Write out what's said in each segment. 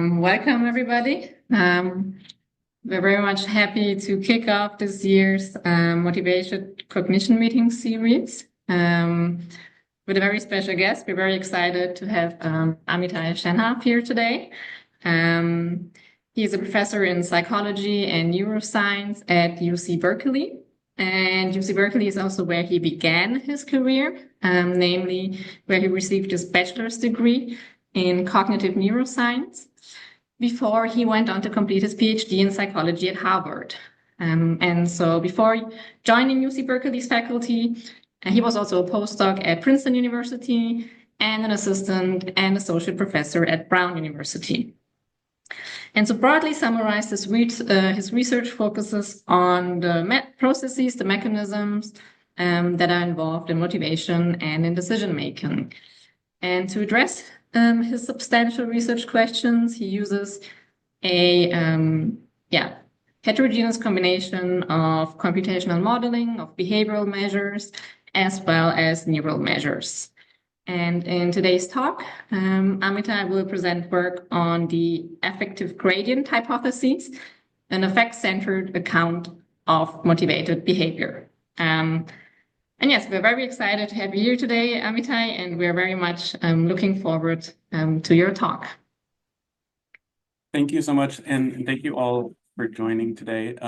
Welcome, everybody. We're very much happy to kick off this year's Motivation Cognition Meeting series with a very special guest. We're very excited to have Amitai Shenhav here today. He's a professor in psychology and neuroscience at UC Berkeley. And UC Berkeley is also where he began his career, namely where he received his bachelor's degree in cognitive neuroscience before he went on to complete his PhD in psychology at Harvard. And so before joining UC Berkeley's faculty, he was also a postdoc at Princeton University and an assistant and associate professor at Brown University. And so broadly summarized, his research focuses on the processes, the mechanisms that are involved in motivation and in decision-making. And to address his substantial research questions, he uses a heterogeneous combination of computational modeling, of behavioral measures, as well as neural measures. And in today's talk, Amitai will present work on the affective gradient hypothesis, an effect-centered account of motivated behavior. And yes, we're very excited to have you here today, Amitai, and we're very much looking forward to your talk. Thank you so much, and thank you all for joining today.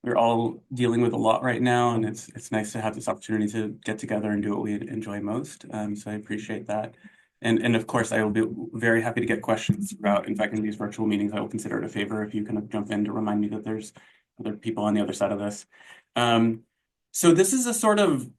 We're all dealing with a lot right now, and it's nice to have this opportunity to get together and do what we enjoy most. So I appreciate that. And of course, I will be very happy to get questions throughout. In fact, in these virtual meetings, I will consider it a favor if you kind of jump in to remind me that there's other people on the other side of this. So this is a sort of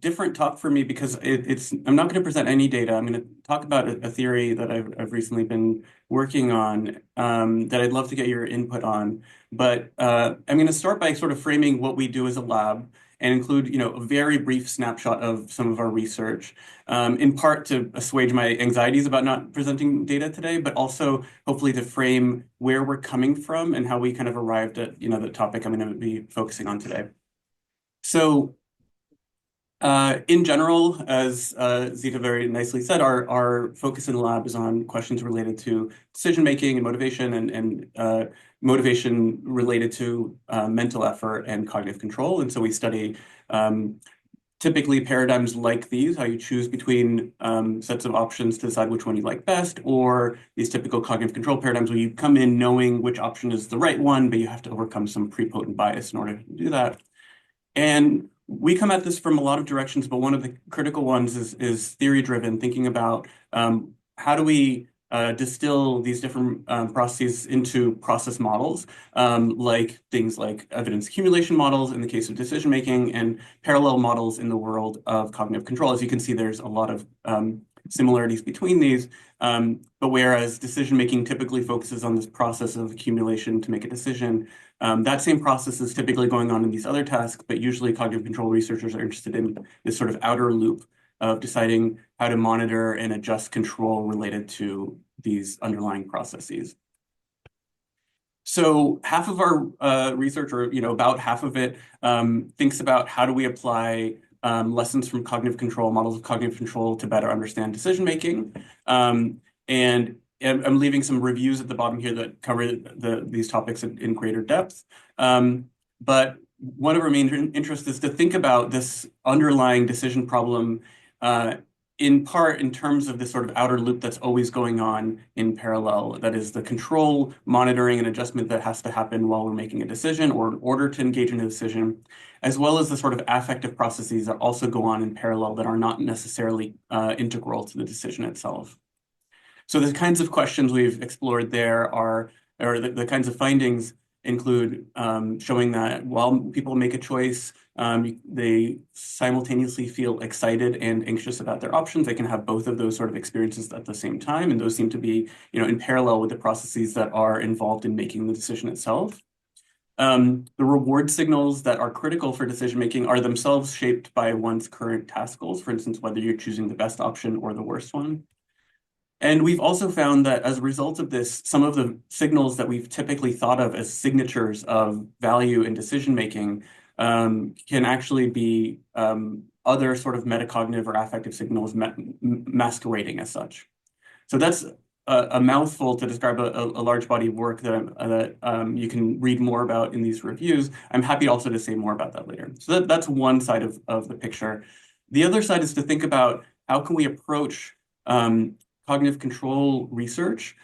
different talk for me because I'm not going to present any data. I'm going to talk about a theory that I've recently been working on that I'd love to get your input on. But I'm going to start by sort of framing what we do as a lab and include, a very brief snapshot of some of our research, in part to assuage my anxieties about not presenting data today, but also hopefully to frame where we're coming from and how we kind of arrived at, the topic I'm going to be focusing on today. So in general, as Zita very nicely said, our focus in the lab is on questions related to decision-making and motivation and motivation related to mental effort and cognitive control. And so we study typically paradigms like these, how you choose between sets of options to decide which one you like best, or these typical cognitive control paradigms where you come in knowing which option is the right one, but you have to overcome some prepotent bias in order to do that. And we come at this from a lot of directions, but one of the critical ones is theory-driven, thinking about how do we distill these different processes into process models, like things like evidence accumulation models in the case of decision-making and parallel models in the world of cognitive control. As you can see, there's a lot of similarities between these, but whereas decision-making typically focuses on this process of accumulation to make a decision, that same process is typically going on in these other tasks, but usually cognitive control researchers are interested in this sort of outer loop of deciding how to monitor and adjust control related to these underlying processes. So half of our research, or about half of it, thinks about how do we apply lessons from cognitive control, models of cognitive control to better understand decision-making. And I'm leaving some reviews at the bottom here that cover these topics in greater depth. But one of our main interests is to think about this underlying decision problem in part in terms of this sort of outer loop that's always going on in parallel. That is the control, monitoring, and adjustment that has to happen while we're making a decision or in order to engage in a decision, as well as the sort of affective processes that also go on in parallel that are not necessarily integral to the decision itself. So the kinds of questions we've explored there or the kinds of findings include showing that while people make a choice, they simultaneously feel excited and anxious about their options. They can have both of those sort of experiences at the same time, and those seem to be, in parallel with the processes that are involved in making the decision itself. The reward signals that are critical for decision-making are themselves shaped by one's current task goals, for instance, whether you're choosing the best option or the worst one. And we've also found that as a result of this, some of the signals that we've typically thought of as signatures of value in decision-making can actually be other sort of metacognitive or affective signals masquerading as such. So that's a mouthful to describe a large body of work that you can read more about in these reviews. I'm happy also to say more about that later. So that's one side of the picture. The other side is to think about how can we approach cognitive control research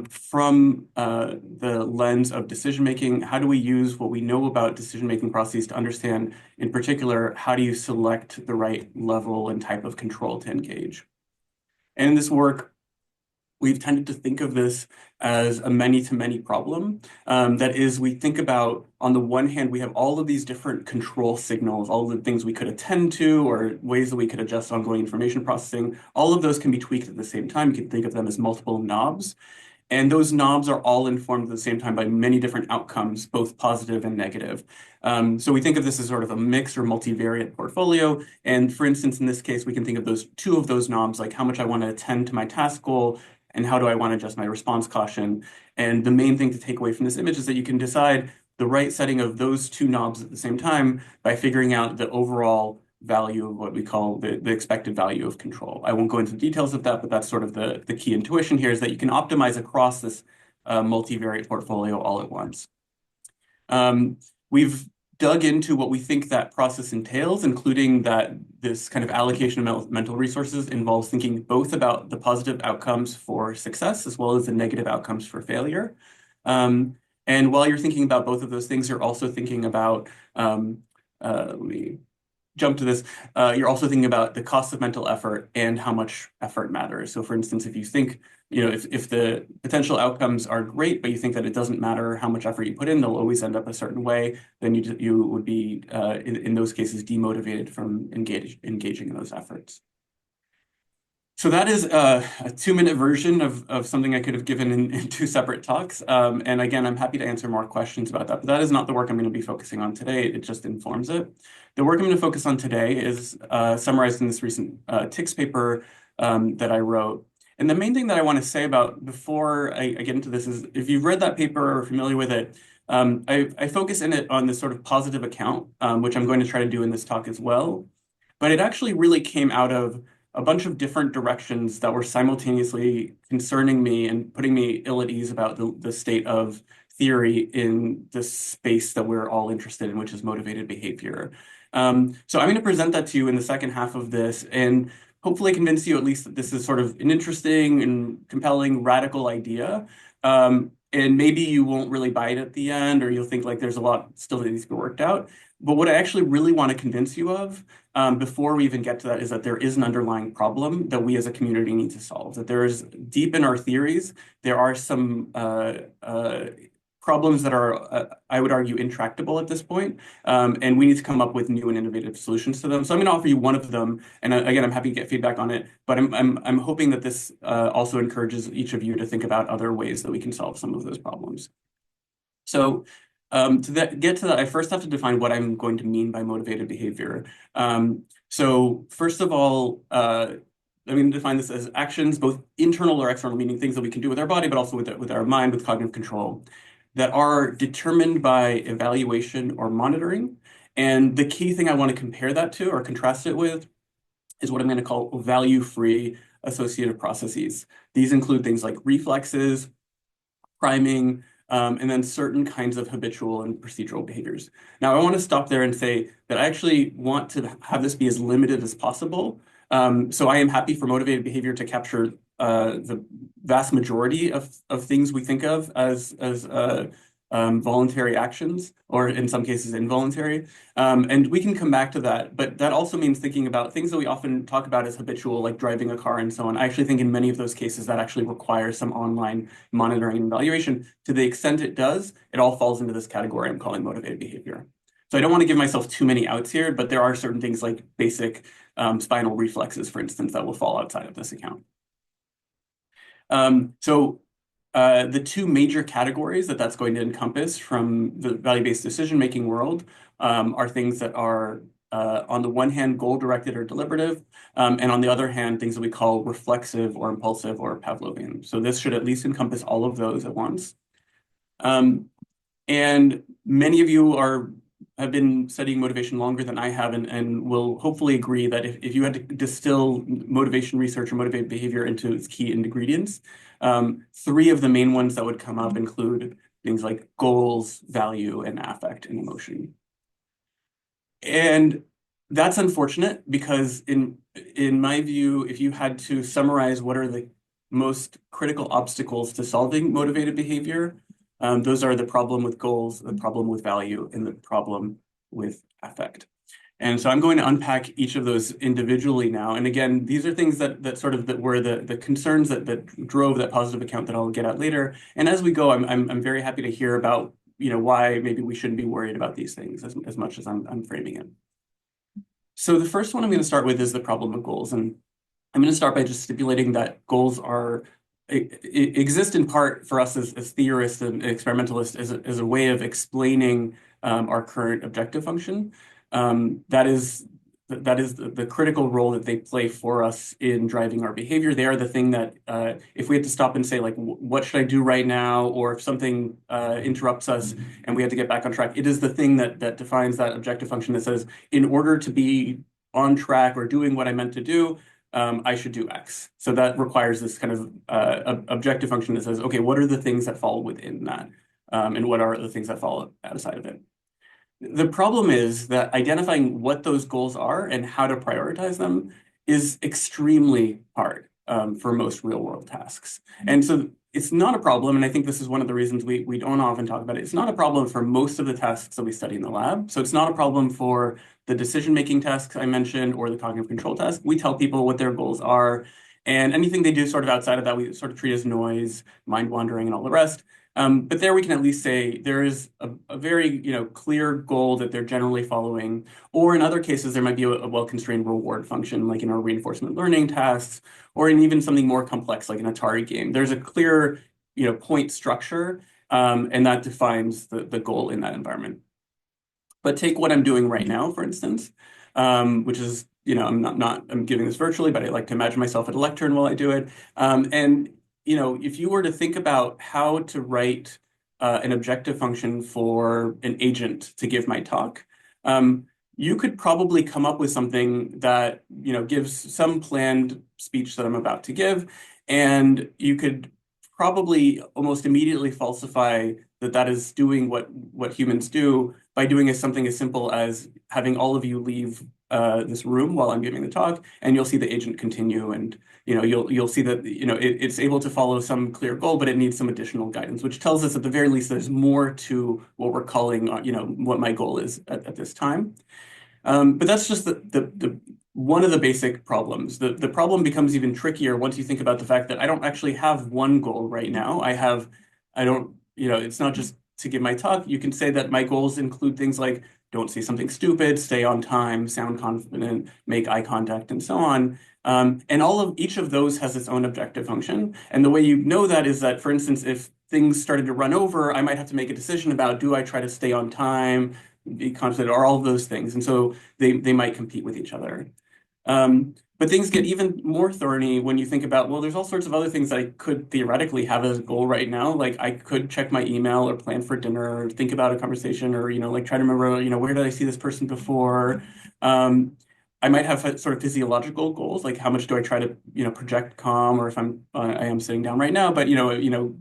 from the lens of decision making. How do we use what we know about decision making processes to understand, in particular, how do you select the right level and type of control to engage? And in this work, we've tended to think of this as a many-to-many problem. That is, we think about, on the one hand, we have all of these different control signals, all of the things we could attend to or ways that we could adjust ongoing information processing. All of those can be tweaked at the same time. You can think of them as multiple knobs. And those knobs are all informed at the same time by many different outcomes, both positive and negative. So we think of this as sort of a mixed or multivariate portfolio. And for instance, in this case, we can think of those two of those knobs, like how much I want to attend to my task goal and how do I want to adjust my response caution. And the main thing to take away from this image is that you can decide the right setting of those two knobs at the same time by figuring out the overall value of what we call the expected value of control. I won't go into details of that, but that's sort of the key intuition here is that you can optimize across this multivariate portfolio all at once. We've dug into what we think that process entails, including that this kind of allocation of mental resources involves thinking both about the positive outcomes for success as well as the negative outcomes for failure. And while you're thinking about both of those things, you're also thinking about, let me jump to this, you're also thinking about the cost of mental effort and how much effort matters. So for instance, if you think, if the potential outcomes are great, but you think that it doesn't matter how much effort you put in, they'll always end up a certain way, then you would be, in those cases, demotivated from engaging in those efforts. So that is a 2-minute version of something I could have given in 2 separate talks. And again, I'm happy to answer more questions about that, but that is not the work I'm going to be focusing on today. It just informs it. The work I'm going to focus on today is summarized in this recent TICS paper that I wrote. And the main thing that I want to say about before I get into this is if you've read that paper or are familiar with it, I focus in it on this sort of positive account, which I'm going to try to do in this talk as well. But it actually really came out of a bunch of different directions that were simultaneously concerning me and putting me ill at ease about the state of theory in the space that we're all interested in, which is motivated behavior. So I'm going to present that to you in the second half of this and hopefully convince you at least that this is sort of an interesting and compelling radical idea. And maybe you won't really buy it at the end, or you'll think like there's a lot still that needs to be worked out. But what I actually really want to convince you of before we even get to that is that there is an underlying problem that we as a community need to solve. That there is deep in our theories, there are some problems that are, I would argue, intractable at this point, and we need to come up with new and innovative solutions to them. So I'm going to offer you one of them, and again, I'm happy to get feedback on it. But I'm hoping that this also encourages each of you to think about other ways that we can solve some of those problems. So get to that, I first have to define what I'm going to mean by motivated behavior. So first of all, I'm going to define this as actions, both internal or external, meaning things that we can do with our body, but also with our mind, with cognitive control, that are determined by evaluation or monitoring. And the key thing I want to compare that to or contrast it with is what I'm going to call value-free associative processes. These include things like reflexes, priming, and then certain kinds of habitual and procedural behaviors. Now, I want to stop there and say that I actually want to have this be as limited as possible. So I am happy for motivated behavior to capture the vast majority of things we think of as voluntary actions, or in some cases involuntary. And we can come back to that, but that also means thinking about things that we often talk about as habitual, like driving a car and so on. I actually think in many of those cases that actually requires some online monitoring and evaluation. To the extent it does, it all falls into this category I'm calling motivated behavior. So I don't want to give myself too many outs here, but there are certain things like basic spinal reflexes, for instance, that will fall outside of this account. The 2 major categories that's going to encompass from the value-based decision-making world are things that are, on the one hand, goal-directed or deliberative, and on the other hand, things that we call reflexive or impulsive or Pavlovian. So this should at least encompass all of those at once. And many of you are have been studying motivation longer than I have and will hopefully agree that if you had to distill motivation research or motivated behavior into its key ingredients, three of the main ones that would come up include things like goals, value, and affect and emotion. And that's unfortunate because in my view, if you had to summarize what are the most critical obstacles to solving motivated behavior, those are the problem with goals, the problem with value, and the problem with affect. And so I'm going to unpack each of those individually now. And again, these are things that sort of were the concerns that drove that positive account that I'll get at later. And as we go, I'm very happy to hear about why maybe we shouldn't be worried about these things as much as I'm framing it. So the first one I'm going to start with is the problem of goals. And I'm going to start by just stipulating that goals exist in part for us as theorists and experimentalists as a way of explaining our current objective function. That is the critical role that they play for us in driving our behavior. They are the thing that if we had to stop and say, like, what should I do right now? Or if something interrupts us and we have to get back on track, it is the thing that defines that objective function that says, in order to be on track or doing what I meant to do, I should do X. So that requires this kind of objective function that says, okay, what are the things that fall within that? And what are the things that fall outside of it? The problem is that identifying what those goals are and how to prioritize them is extremely hard for most real world tasks. And so it's not a problem, and I think this is one of the reasons we don't often talk about it. It's not a problem for most of the tasks that we study in the lab. So it's not a problem for the decision-making tasks I mentioned or the cognitive control task. We tell people what their goals are, and anything they do sort of outside of that, we sort of treat as noise, mind wandering, and all the rest. But there we can at least say there is a very clear goal that they're generally following. Or in other cases, there might be a well-constrained reward function, like in our reinforcement learning tasks, or in even something more complex, like an Atari game. There's a clear point structure, and that defines the goal in that environment. But take what I'm doing right now, for instance, which is, I'm giving this virtually, but I like to imagine myself at a lectern while I do it. And if you were to think about how to write an objective function for an agent to give my talk, you could probably come up with something that gives some planned speech that I'm about to give, and you could probably almost immediately falsify that is doing what humans do by doing something as simple as having all of you leave this room while I'm giving the talk, and you'll see the agent continue, and you'll see that it's able to follow some clear goal, but it needs some additional guidance, which tells us at the very least there's more to what we're calling what my goal is at this time. But that's just the one of the basic problems. The problem becomes even trickier once you think about the fact that I don't actually have one goal right now. It's not just to give my talk. You can say that my goals include things like don't say something stupid, stay on time, sound confident, make eye contact, and so on. And each of those has its own objective function. And the way you know that is that, for instance, if things started to run over, I might have to make a decision about, do I try to stay on time, be confident, or all of those things. And so they might compete with each other. But things get even more thorny when you think about, well, there's all sorts of other things that I could theoretically have as a goal right now. Like I could check my email or plan for dinner or think about a conversation or, like try to remember, where did I see this person before? I might have sort of physiological goals, like how much do I try to, project calm, or if I am sitting down right now, but,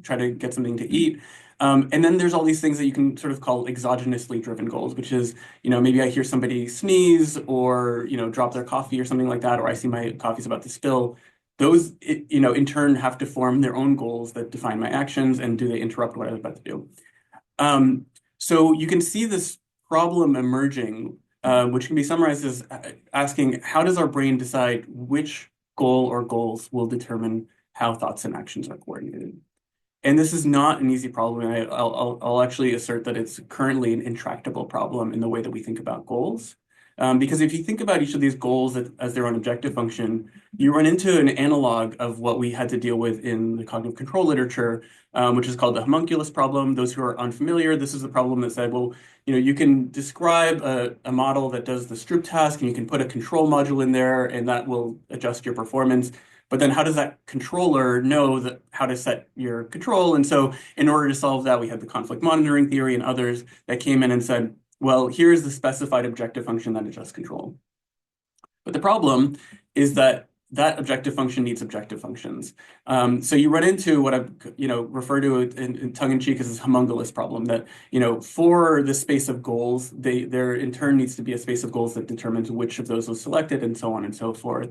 try to get something to eat. And then there's all these things that you can sort of call exogenously driven goals, which is, maybe I hear somebody sneeze or, drop their coffee or something like that, or I see my coffee's about to spill. Those, in turn have to form their own goals that define my actions, and do they interrupt what I was about to do? So you can see this problem emerging, which can be summarized as asking, how does our brain decide which goal or goals will determine how thoughts and actions are coordinated? And this is not an easy problem. I'll actually assert that it's currently an intractable problem in the way that we think about goals. Because if you think about each of these goals as their own objective function, you run into an analog of what we had to deal with in the cognitive control literature, which is called the homunculus problem. Those who are unfamiliar, this is a problem that said, well, you can describe a model that does the Stroop task, and you can put a control module in there, and that will adjust your performance. But then how does that controller know how to set your control? And so in order to solve that, we had the conflict monitoring theory and others that came in and said, well, here is the specified objective function that adjusts control. But the problem is that that objective function needs objective functions. So you run into what I refer to in tongue-in-cheek as this homunculus problem that for the space of goals, there in turn needs to be a space of goals that determines which of those was selected and so on and so forth.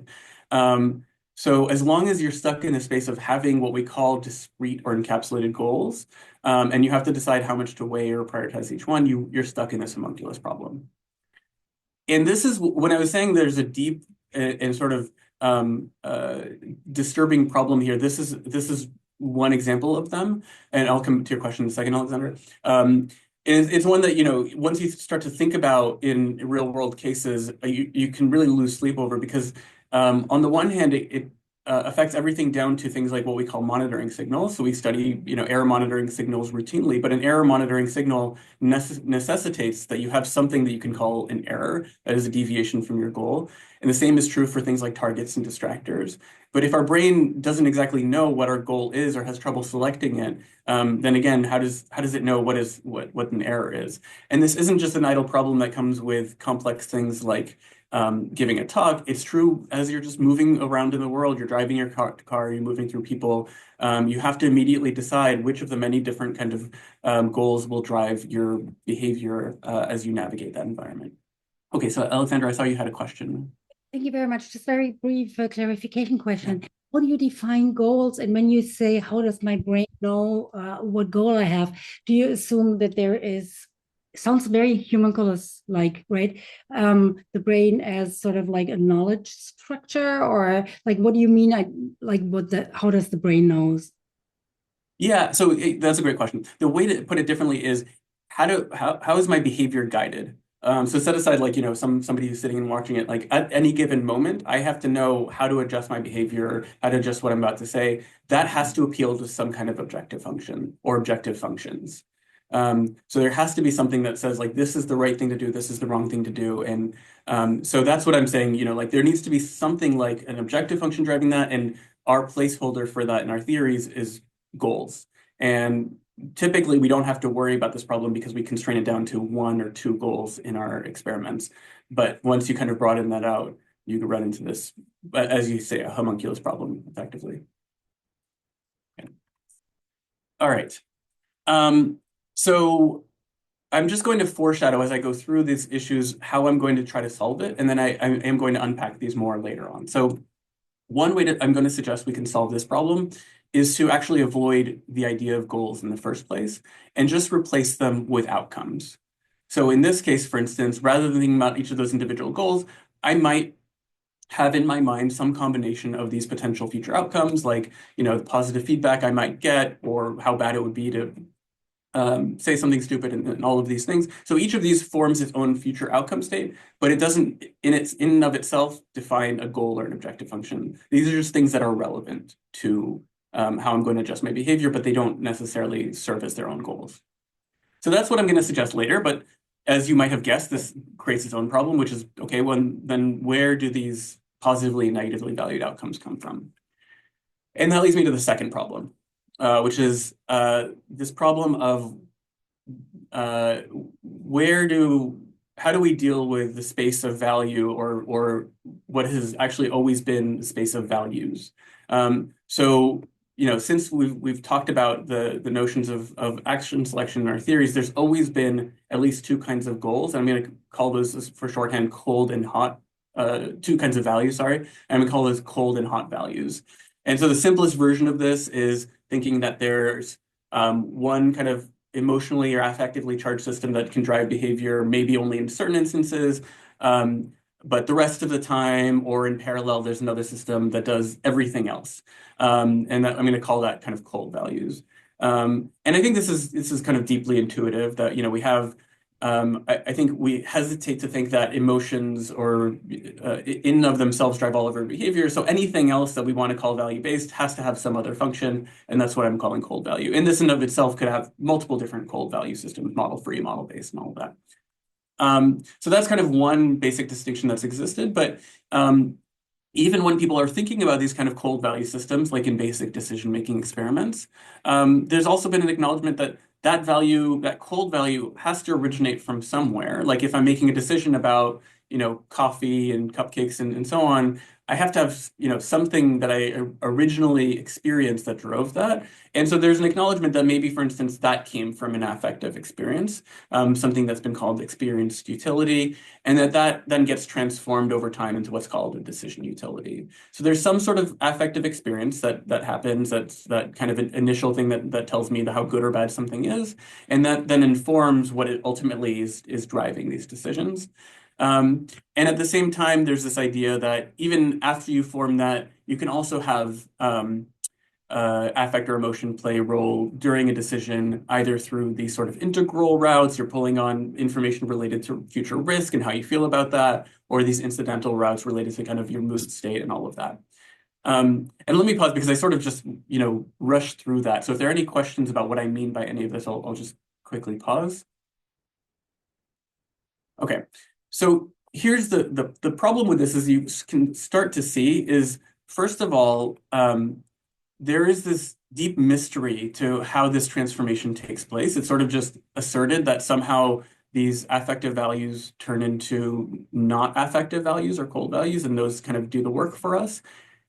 So as long as you're stuck in a space of having what we call discrete or encapsulated goals, and you have to decide how much to weigh or prioritize each one, you're stuck in this homunculus problem. And this is when I was saying there's a deep and sort of disturbing problem here. This is one example of them, and I'll come to your question in a second, Alexandra. It's one that once you start to think about in real world cases, you can really lose sleep over because on the one hand, it affects everything down to things like what we call monitoring signals. So we study error monitoring signals routinely, but an error monitoring signal necessitates that you have something that you can call an error that is a deviation from your goal. And the same is true for things like targets and distractors. But if our brain doesn't exactly know what our goal is or has trouble selecting it, then again, how does it know what an error is? And this isn't just an idle problem that comes with complex things like giving a talk. It's true as you're just moving around in the world, you're driving your car, you're moving through people. You have to immediately decide which of the many different kind of goals will drive your behavior as you navigate that environment. Okay, so Alexandra, I saw you had a question. Thank you very much. Just very brief clarification question. Yeah. How do you define goals? And when you say, how does my brain know what goal I have? Do you assume that there is, sounds very homunculus-like, right? The brain as sort of like a knowledge structure, or like, what do you mean? How does the brain knows? Yeah, so that's a great question. The way to put it differently is, how is my behavior guided? So set aside somebody who's sitting and watching it, like at any given moment, I have to know how to adjust my behavior, how to adjust what I'm about to say. That has to appeal to some kind of objective function or objective functions. So there has to be something that says like, this is the right thing to do, this is the wrong thing to do. And so that's what I'm saying, there needs to be something like an objective function driving that. And our placeholder for that in our theories is goals. And typically, we don't have to worry about this problem because we constrain it down to 1 or 2 goals in our experiments. But once you kind of broaden that out, you can run into this, as you say, a homunculus problem effectively. Okay. All right. So I'm just going to foreshadow as I go through these issues how I'm going to try to solve it, and then I am going to unpack these more later on. So one way I'm going to suggest we can solve this problem is to actually avoid the idea of goals in the first place and just replace them with outcomes. So in this case, for instance, rather than thinking about each of those individual goals, I might have in my mind some combination of these potential future outcomes, like the positive feedback I might get, or how bad it would be to say something stupid and all of these things. So each of these forms its own future outcome state, but it doesn't in and of itself define a goal or an objective function. These are just things that are relevant to how I'm going to adjust my behavior, but they don't necessarily serve as their own goals. So that's what I'm going to suggest later. But as you might have guessed, this creates its own problem, which is, okay, then where do these positively and negatively valued outcomes come from? And that leads me to the second problem, which is this problem of how do we deal with the space of value or what has actually always been the space of values? So since we've talked about the notions of action selection in our theories, there's always been at least 2 kinds of goals. I'm going to call those for shorthand cold and hot, 2 kinds of values, sorry. And I'm going to call those cold and hot values. And so the simplest version of this is thinking that there's one kind of emotionally or affectively charged system that can drive behavior, maybe only in certain instances, but the rest of the time or in parallel, there's another system that does everything else. And that, I'm going to call that kind of cold values. And I think this is kind of deeply intuitive that, we have, I think we hesitate to think that emotions or in and of themselves drive all of our behavior. So anything else that we want to call value-based has to have some other function. And that's what I'm calling cold value. And this in of itself could have multiple different cold value systems, model-free, model-based, and all of that. So that's kind of one basic distinction that's existed. But even when people are thinking about these kind of cold value systems, like in basic decision-making experiments, there's also been an acknowledgement that that value, that cold value, has to originate from somewhere. Like if I'm making a decision about, coffee and cupcakes and so on, I have to have, something that I originally experienced that drove that. And so there's an acknowledgement that maybe, for instance, that came from an affective experience, something that's been called experienced utility, and that then gets transformed over time into what's called a decision utility. So there's some sort of affective experience that happens, that's that kind of an initial thing that tells me how good or bad something is, and that then informs what it ultimately is driving these decisions. And at the same time, there's this idea that even after you form that, you can also have affect or emotion play a role during a decision, either through these sort of integral routes, you're pulling on information related to future risk and how you feel about that, or these incidental routes related to kind of your mood state and all of that. And let me pause because I sort of just, rushed through that. So if there are any questions about what I mean by any of this, I'll just quickly pause. Okay, so here's the problem with this is you can start to see is, first of all, there is this deep mystery to how this transformation takes place. It's sort of just asserted that somehow these affective values turn into not affective values or cold values, and those kind of do the work for us.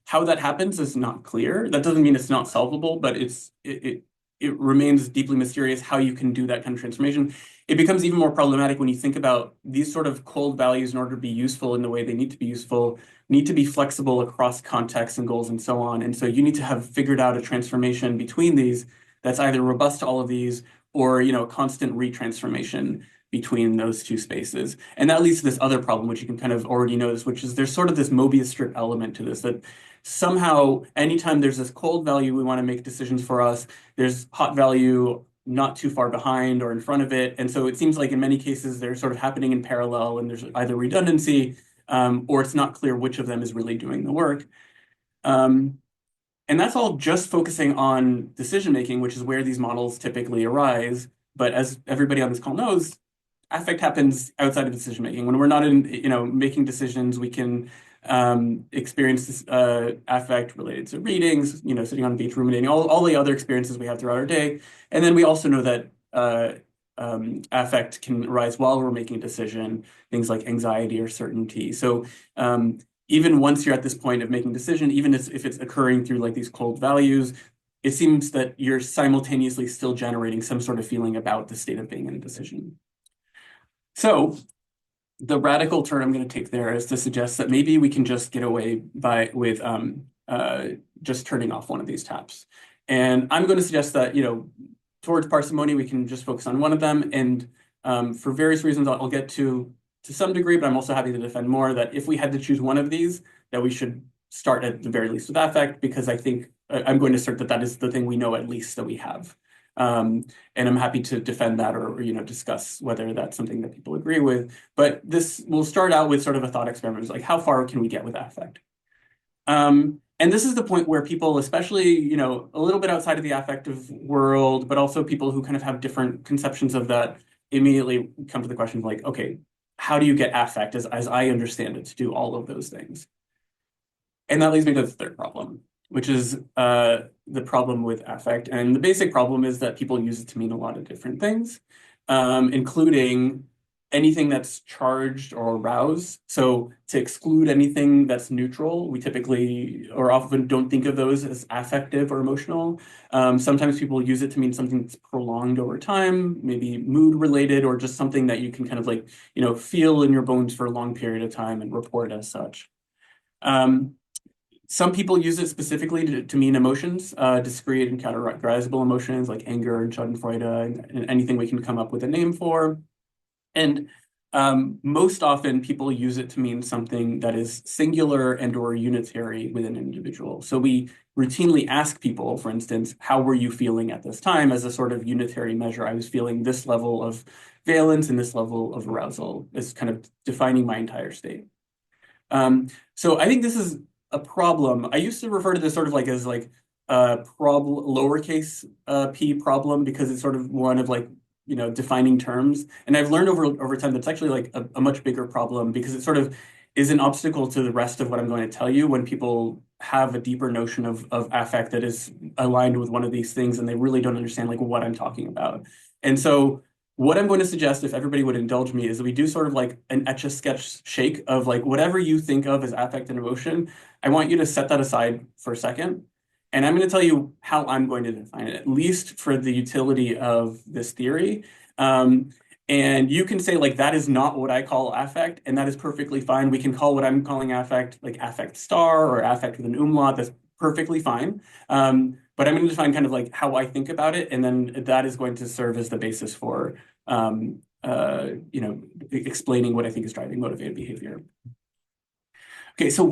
How that happens is not clear. That doesn't mean it's not solvable, but it remains deeply mysterious how you can do that kind of transformation. It becomes even more problematic when you think about these sort of cold values, in order to be useful in the way they need to be useful, need to be flexible across contexts and goals and so on. And so you need to have figured out a transformation between these that's either robust to all of these or, constant retransformation between those two spaces. And that leads to this other problem, which you can kind of already notice, which is there's sort of this Mobius strip element to this, that somehow anytime there's this cold value we want to make decisions for us, there's hot value not too far behind or in front of it. And so it seems like in many cases they're sort of happening in parallel, and there's either redundancy or it's not clear which of them is really doing the work. And that's all just focusing on decision making, which is where these models typically arise. But as everybody on this call knows, affect happens outside of decision making. When we're not in, making decisions, we can experience this affect related to readings, sitting on the beach, ruminating, all the other experiences we have throughout our day. And then we also know that affect can arise while we're making a decision, things like anxiety or certainty. So even once you're at this point of making a decision, even if it's occurring through like these cold values, it seems that you're simultaneously still generating some sort of feeling about the state of being in a decision. So the radical turn I'm going to take there is to suggest that maybe we can just get away with just turning off one of these taps. And I'm going to suggest that, towards parsimony, we can just focus on one of them. And for various reasons, I'll get to some degree, but I'm also happy to defend more that if we had to choose one of these, that we should start at the very least with affect, because I think I'm going to assert that is the thing we know at least that we have. And I'm happy to defend that or discuss whether that's something that people agree with. But this will start out with sort of a thought experiment, like how far can we get with affect? And this is the point where people, especially, a little bit outside of the affective world, but also people who kind of have different conceptions of that, immediately come to the question of like, okay, how do you get affect as I understand it to do all of those things? And that leads me to the third problem, which is the problem with affect. And the basic problem is that people use it to mean a lot of different things, including anything that's charged or aroused. So to exclude anything that's neutral, we typically or often don't think of those as affective or emotional. Sometimes people use it to mean something that's prolonged over time, maybe mood related, or just something that you can kind of like, feel in your bones for a long period of time and report as such. Some people use it specifically to mean emotions, discrete and categorizable emotions like anger and schadenfreude, and anything we can come up with a name for. And most often people use it to mean something that is singular and or unitary within an individual. So we routinely ask people, for instance, how were you feeling at this time, as a sort of unitary measure. I was feeling this level of valence and this level of arousal, is kind of defining my entire state. So I think this is a problem. I used to refer to this sort of like as like problem, lowercase p problem, because it's sort of one of like, defining terms. And I've learned over time that's actually like a much bigger problem, because it sort of is an obstacle to the rest of what I'm going to tell you when people have a deeper notion of affect that is aligned with one of these things, and they really don't understand like what I'm talking about. And so what I'm going to suggest, if everybody would indulge me, is that we do sort of like an etch-a-sketch shake of like whatever you think of as affect and emotion. I want you to set that aside for a second. And I'm going to tell you how I'm going to define it, at least for the utility of this theory. And you can say like, that is not what I call affect, and that is perfectly fine. We can call what I'm calling affect, like affect star or affect with an umlaut. That's perfectly fine. But I'm going to define kind of like how I think about it, and then that is going to serve as the basis for explaining what I think is driving motivated behavior. Okay, so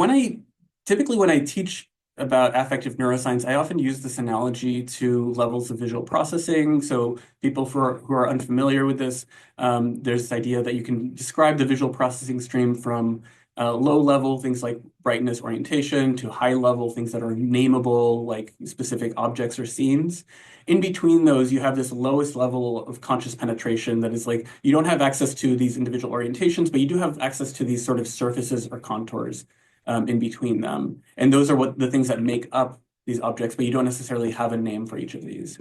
typically when I teach about affective neuroscience, I often use this analogy to levels of visual processing. So people who are unfamiliar with this, there's this idea that you can describe the visual processing stream from low level, things like brightness, orientation, to high level, things that are nameable, like specific objects or scenes. In between those, you have this lowest level of conscious penetration that is like, you don't have access to these individual orientations, but you do have access to these sort of surfaces or contours in between them. And those are what the things that make up these objects, but you don't necessarily have a name for each of these.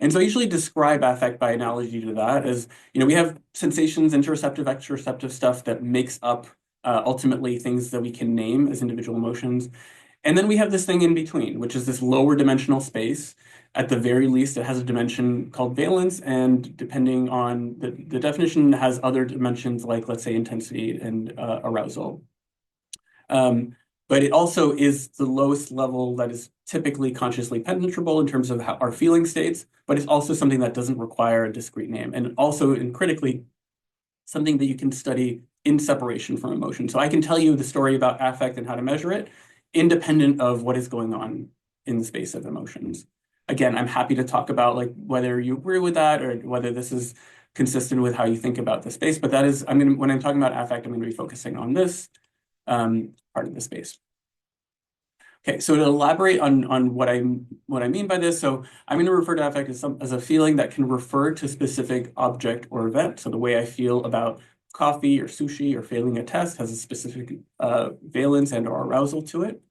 And so I usually describe affect by analogy to that as, we have sensations, interoceptive, exteroceptive stuff that makes up ultimately things that we can name as individual emotions. And then we have this thing in between, which is this lower dimensional space. At the very least, it has a dimension called valence, and depending on the definition, has other dimensions like, let's say, intensity and arousal. But it also is the lowest level that is typically consciously penetrable in terms of our feeling states, but it's also something that doesn't require a discrete name, and also, and critically, something that you can study in separation from emotion. So I can tell you the story about affect and how to measure it, independent of what is going on in the space of emotions. Again, I'm happy to talk about like whether you agree with that or whether this is consistent with how you think about the space, but that is, when I'm talking about affect, I'm going to be focusing on this part of the space. Okay, so to elaborate on what I mean by this, so I'm going to refer to affect as a feeling that can refer to specific object or event. So the way I feel about coffee or sushi or failing a test has a specific valence and or arousal to it.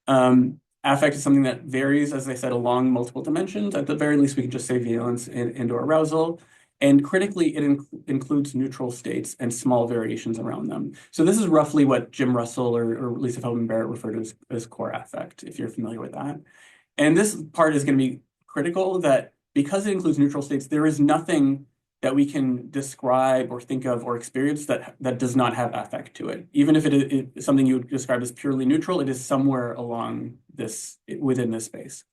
Affect is something that varies, as I said, along multiple dimensions. At the very least, we can just say valence and or arousal. And critically, it includes neutral states and small variations around them. So this is roughly what Jim Russell or Lisa Feldman Barrett referred to as core affect, if you're familiar with that. And this part is going to be critical, that because it includes neutral states, there is nothing that we can describe or think of or experience that does not have affect to it. Even if it is something you would describe as purely neutral, it is somewhere along within this space.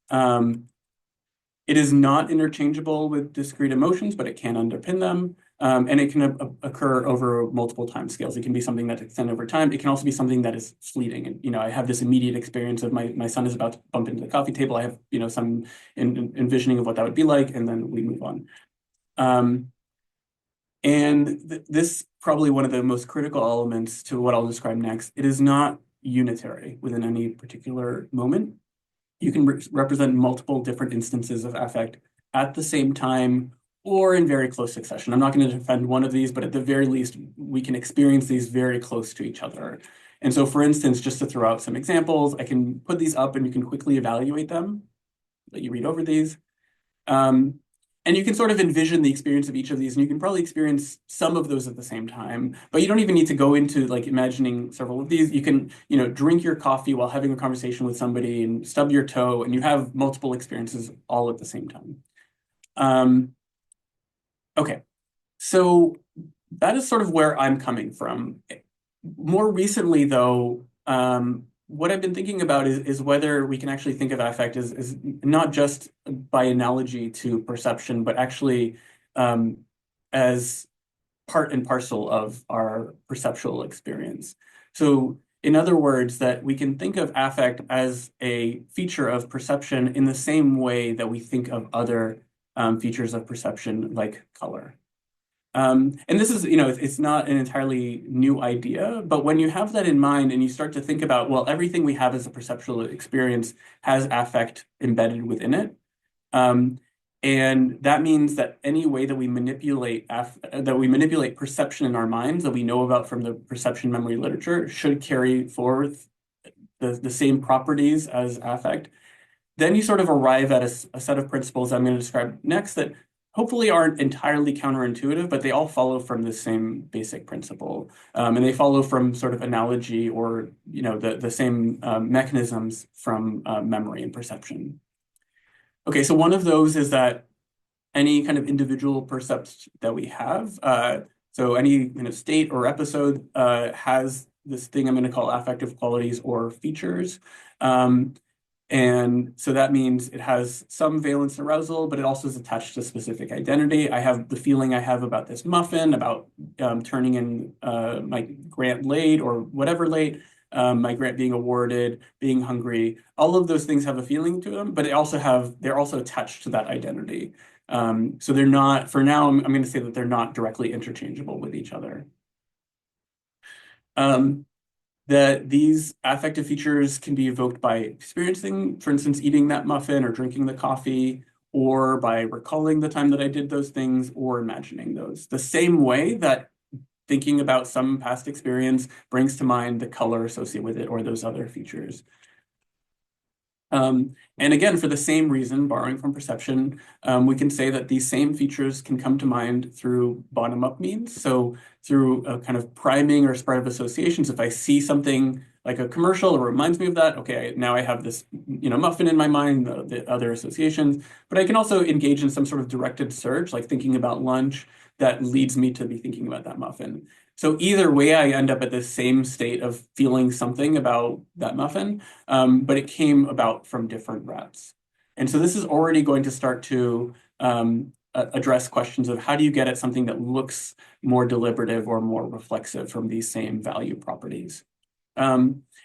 It is not interchangeable with discrete emotions, but it can underpin them. And it can occur over multiple time scales. It can be something that extends over time. It can also be something that is fleeting. And, I have this immediate experience of my son is about to bump into the coffee table. I have, some envisioning of what that would be like, and then we move on. This probably one of the most critical elements to what I'll describe next. It is not unitary within any particular moment. You can represent multiple different instances of affect at the same time or in very close succession. I'm not going to defend one of these, but at the very least, we can experience these very close to each other. And so, for instance, just to throw out some examples, I can put these up and you can quickly evaluate them, let you read over these. And you can sort of envision the experience of each of these, and you can probably experience some of those at the same time, but you don't even need to go into like imagining several of these. You can, drink your coffee while having a conversation with somebody and stub your toe, and you have multiple experiences all at the same time. Okay, so that is sort of where I'm coming from. More recently, though, what I've been thinking about is whether we can actually think of affect as not just by analogy to perception, but actually as part and parcel of our perceptual experience. So in other words, that we can think of affect as a feature of perception in the same way that we think of other features of perception like color. And this is, it's not an entirely new idea, but when you have that in mind and you start to think about, well, everything we have as a perceptual experience has affect embedded within it. And that means that any way that we manipulate perception in our minds that we know about from the perception memory literature should carry forth the same properties as affect, then you sort of arrive at a set of principles I'm going to describe next that hopefully aren't entirely counterintuitive, but they all follow from the same basic principle. And they follow from sort of analogy or, the same mechanisms from memory and perception. Okay, so one of those is that any kind of individual percepts that we have, so any state or episode has this thing I'm going to call affective qualities or features. And so that means it has some valence and arousal, but it also is attached to specific identity. I have the feeling I have about this muffin, about turning in my grant late or whatever late, my grant being awarded, being hungry. All of those things have a feeling to them, but they're also attached to that identity. So they're not, for now, I'm going to say that they're not directly interchangeable with each other. That these affective features can be evoked by experiencing, for instance, eating that muffin or drinking the coffee, or by recalling the time that I did those things or imagining those. The same way that thinking about some past experience brings to mind the color associated with it or those other features. And again, for the same reason, borrowing from perception, we can say that these same features can come to mind through bottom-up means. So through a kind of priming or spread of associations, if I see something like a commercial that reminds me of that, okay, now I have this muffin in my mind, the other associations. But I can also engage in some sort of directed search, like thinking about lunch, that leads me to be thinking about that muffin. So either way, I end up at the same state of feeling something about that muffin, but it came about from different routes. And so this is already going to start to address questions of how do you get at something that looks more deliberative or more reflexive from these same value properties.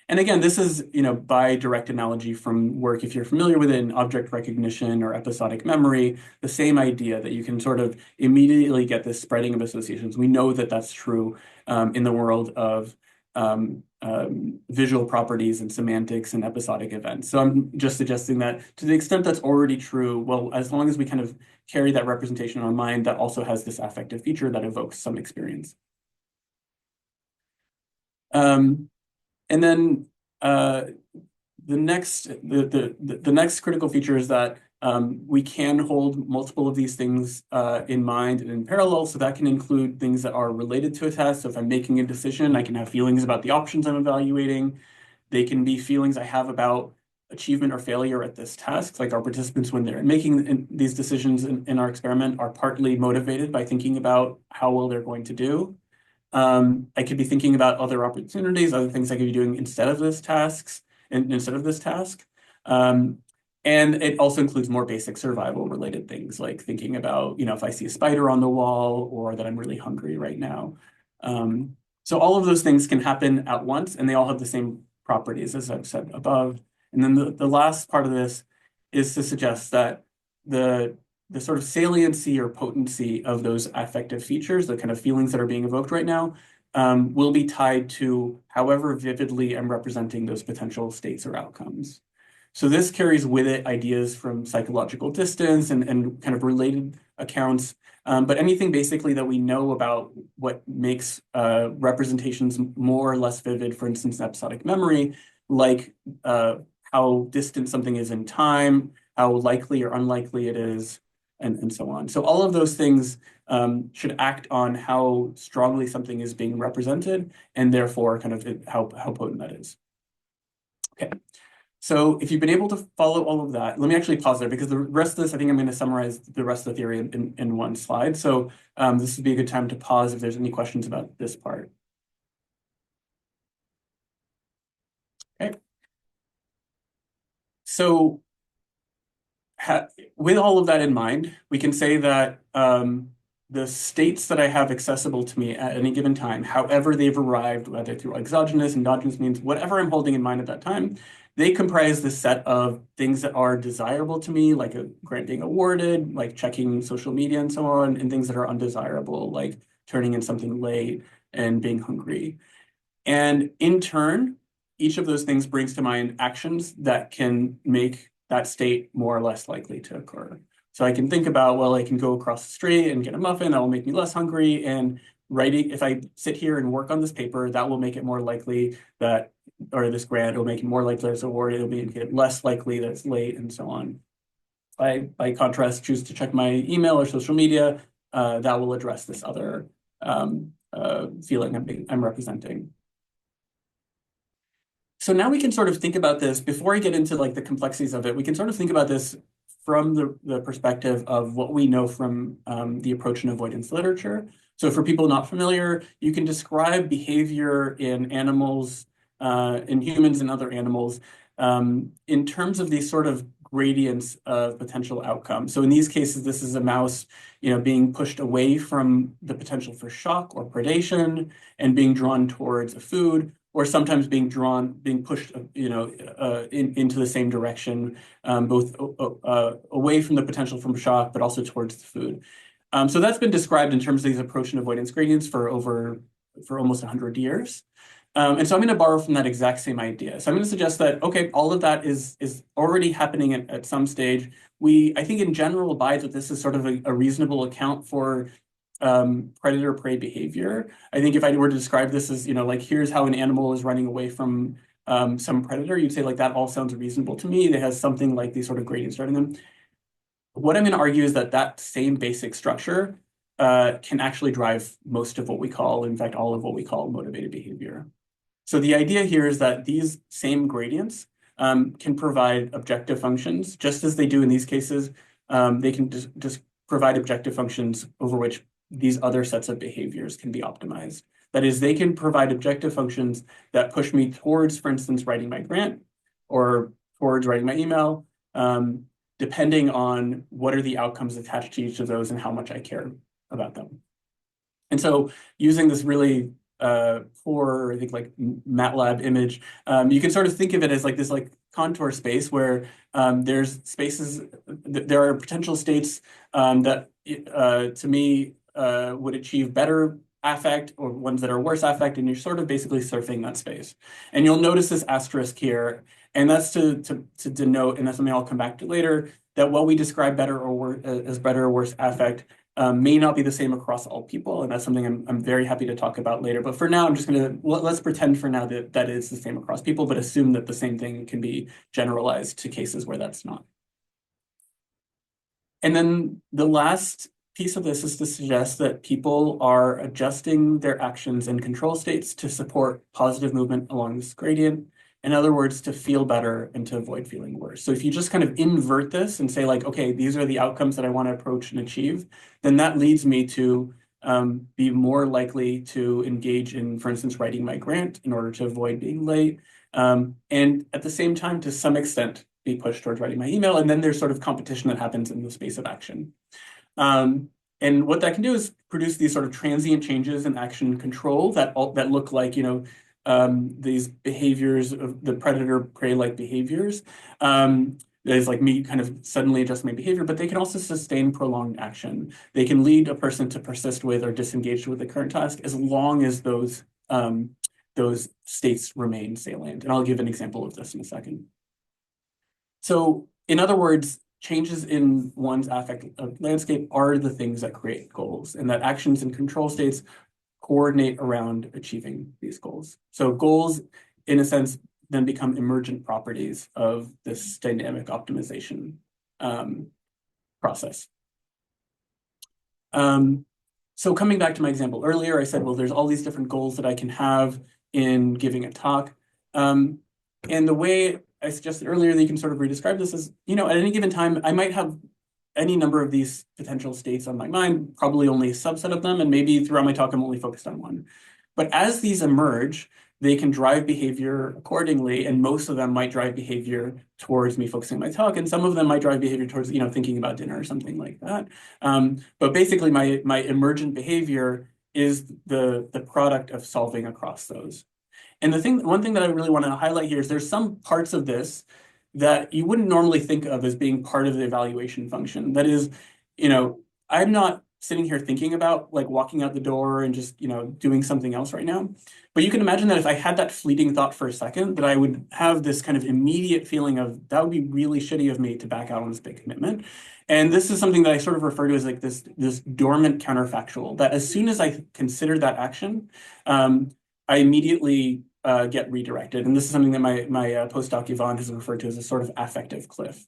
And again, this is, by direct analogy from work, if you're familiar with it in object recognition or episodic memory, the same idea that you can sort of immediately get this spreading of associations. We know that that's true in the world of visual properties and semantics and episodic events. So I'm just suggesting that to the extent that's already true, well, as long as we kind of carry that representation in our mind, that also has this affective feature that evokes some experience. And then the next critical feature is that we can hold multiple of these things in mind and in parallel. So that can include things that are related to a task. So if I'm making a decision, I can have feelings about the options I'm evaluating. They can be feelings I have about achievement or failure at this task. Like our participants, when they're making these decisions in our experiment, are partly motivated by thinking about how well they're going to do. I could be thinking about other opportunities, other things I could be doing instead of this task. And it also includes more basic survival related things like thinking about, if I see a spider on the wall or that I'm really hungry right now. So all of those things can happen at once and they all have the same properties as I've said above. And then the last part of this is to suggest that the sort of saliency or potency of those affective features, the kind of feelings that are being evoked right now, will be tied to however vividly I'm representing those potential states or outcomes. So this carries with it ideas from psychological distance and kind of related accounts, but anything basically that we know about what makes representations more or less vivid, for instance, episodic memory, like how distant something is in time, how likely or unlikely it is, and so on. So all of those things should act on how strongly something is being represented and therefore kind of how potent that is. Okay. So if you've been able to follow all of that, let me actually pause there because the rest of this, I think I'm going to summarize the rest of the theory in one slide. So this would be a good time to pause if there's any questions about this part. Okay. So with all of that in mind, we can say that the states that I have accessible to me at any given time, however they've arrived, whether through exogenous, endogenous means, whatever I'm holding in mind at that time, they comprise the set of things that are desirable to me, like a grant being awarded, like checking social media and so on, and things that are undesirable, like turning in something late and being hungry. And in turn, each of those things brings to mind actions that can make that state more or less likely to occur. So I can think about, well, I can go across the street and get a muffin that will make me less hungry. And if I sit here and work on this paper, that will make it more likely that, or this grant will make it more likely that it's awarded, it'll make it less likely that it's late, and so on. If I, by contrast, choose to check my email or social media, that will address this other feeling I'm representing. So now we can sort of think about this, before I get into like the complexities of it, we can sort of think about this from the perspective of what we know from the approach and avoidance literature. So for people not familiar, you can describe behavior in animals, in humans and other animals, in terms of these sort of gradients of potential outcomes. So in these cases, this is a mouse, being pushed away from the potential for shock or predation and being drawn towards a food, or sometimes being pushed, into the same direction, both away from the potential from shock, but also towards the food. So that's been described in terms of these approach and avoidance gradients for almost 100 years. And so I'm going to borrow from that exact same idea. So I'm going to suggest that, okay, all of that is already happening at some stage. I think in general, abide that this is sort of a reasonable account for predator-prey behavior. I think if I were to describe this as, like, here's how an animal is running away from some predator, you'd say, like, that all sounds reasonable to me. It has something like these sort of gradients starting them. What I'm going to argue is that same basic structure can actually drive most of what we call, in fact, all of what we call motivated behavior. So the idea here is that these same gradients can provide objective functions, just as they do in these cases. They can just provide objective functions over which these other sets of behaviors can be optimized. That is, they can provide objective functions that push me towards, for instance, writing my grant or towards writing my email, depending on what are the outcomes attached to each of those and how much I care about them. And so using this really poor, I think, like MATLAB image, you can sort of think of it as like this contour space where there's spaces, there are potential states that to me would achieve better affect, or ones that are worse affect, and you're sort of basically surfing that space. And you'll notice this asterisk here, and that's to denote, and that's something I'll come back to later, that what we describe better or as better or worse affect may not be the same across all people, and that's something I'm very happy to talk about later. But for now, I'm just going to, let's pretend for now that is the same across people, but assume that the same thing can be generalized to cases where that's not. And then the last piece of this is to suggest that people are adjusting their actions and control states to support positive movement along this gradient. In other words, to feel better and to avoid feeling worse. So if you just kind of invert this and say, like, okay, these are the outcomes that I want to approach and achieve, then that leads me to be more likely to engage in, for instance, writing my grant in order to avoid being late. And at the same time, to some extent, be pushed towards writing my email. And then there's sort of competition that happens in the space of action. And what that can do is produce these sort of transient changes in action control that look like, these behaviors of the predator-prey-like behaviors. That is like me kind of suddenly adjust my behavior, but they can also sustain prolonged action. They can lead a person to persist with or disengage with the current task as long as those states remain salient. And I'll give an example of this in a second. So in other words, changes in one's affect landscape are the things that create goals, and that actions and control states coordinate around achieving these goals. So goals, in a sense, then become emergent properties of this dynamic optimization process. So coming back to my example earlier, I said, well, there's all these different goals that I can have in giving a talk. And the way I suggested earlier that you can sort of redescribe this is, at any given time, I might have any number of these potential states on my mind, probably only a subset of them, and maybe throughout my talk, I'm only focused on one. But as these emerge, they can drive behavior accordingly, and most of them might drive behavior towards me focusing on my talk, and some of them might drive behavior towards, thinking about dinner or something like that. But basically, my emergent behavior is the product of solving across those. And one thing that I really want to highlight here is there's some parts of this that you wouldn't normally think of as being part of the evaluation function. That is, I'm not sitting here thinking about like walking out the door and just, doing something else right now. But you can imagine that if I had that fleeting thought for a second, that I would have this kind of immediate feeling of that would be really shitty of me to back out on this big commitment. And this is something that I sort of refer to as like this dormant counterfactual, that as soon as I consider that action, I immediately get redirected. And this is something that my postdoc Yvonne has referred to as a sort of affective cliff.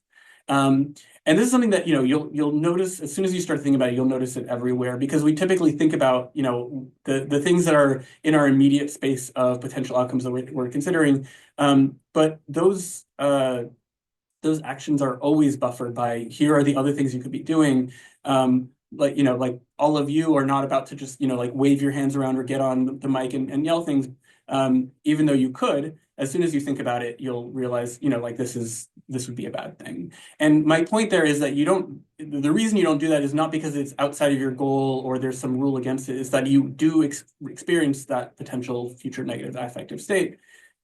And this is something that, you'll notice as soon as you start thinking about it, you'll notice it everywhere, because we typically think about, the things that are in our immediate space of potential outcomes that we're considering. But those actions are always buffered by, here are the other things you could be doing. Like all of you are not about to just, like wave your hands around or get on the mic and yell things. Even though you could, as soon as you think about it, you'll realize, like this would be a bad thing. And my point there is that the reason you don't do that is not because it's outside of your goal or there's some rule against it, is that you do experience that potential future negative affective state.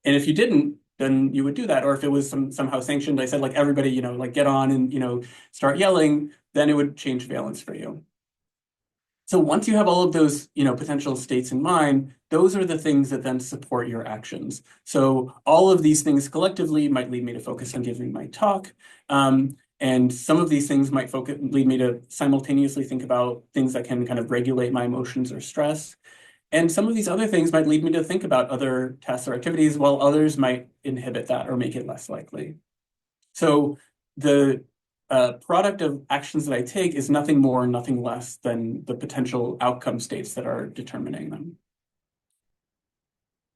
And if you didn't, then you would do that. Or if it was somehow sanctioned, I said like everybody, like get on and, start yelling, then it would change valence for you. So once you have all of those, potential states in mind, those are the things that then support your actions. So all of these things collectively might lead me to focus on giving my talk. And some of these things might lead me to simultaneously think about things that can kind of regulate my emotions or stress. And some of these other things might lead me to think about other tasks or activities, while others might inhibit that or make it less likely. So the product of actions that I take is nothing more, nothing less than the potential outcome states that are determining them.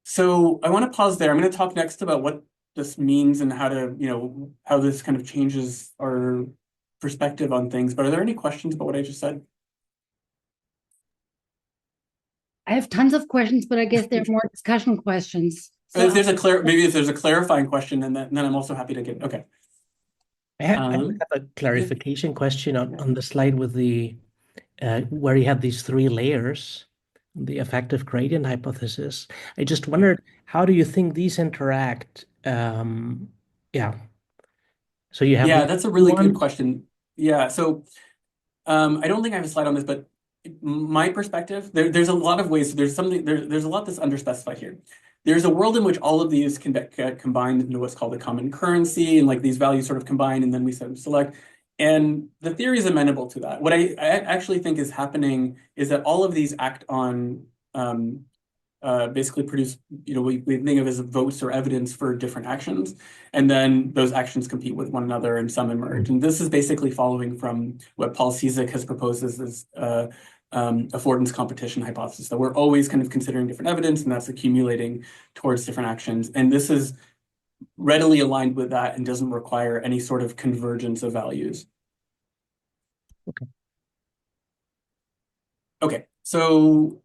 So I want to pause there. I'm going to talk next about what this means and how to, how this kind of changes our perspective on things. But are there any questions about what I just said? I have tons of questions, but I guess they're more discussion questions. So if there's a clarifying question, and then I'm also happy to get, okay. I have a clarification question on the slide with the where you had these 3 layers, the affective gradient hypothesis. I just wondered, how do you think these interact? Yeah. So you have that's a really good question. Yeah, so I don't think I have a slide on this, but my perspective, there's a lot of ways. There's a lot that's underspecified here. There's a world in which all of these can get combined into what's called a common currency, and like these values sort of combine, and then we sort of select. And the theory is amenable to that. What I actually think is happening is that all of these act on basically produce, we think of as votes or evidence for different actions, and then those actions compete with one another and some emerge. And this is basically following from what Paul Ciszek has proposed as this affordance competition hypothesis, that we're always kind of considering different evidence, and that's accumulating towards different actions. And this is readily aligned with that and doesn't require any sort of convergence of values. Okay, so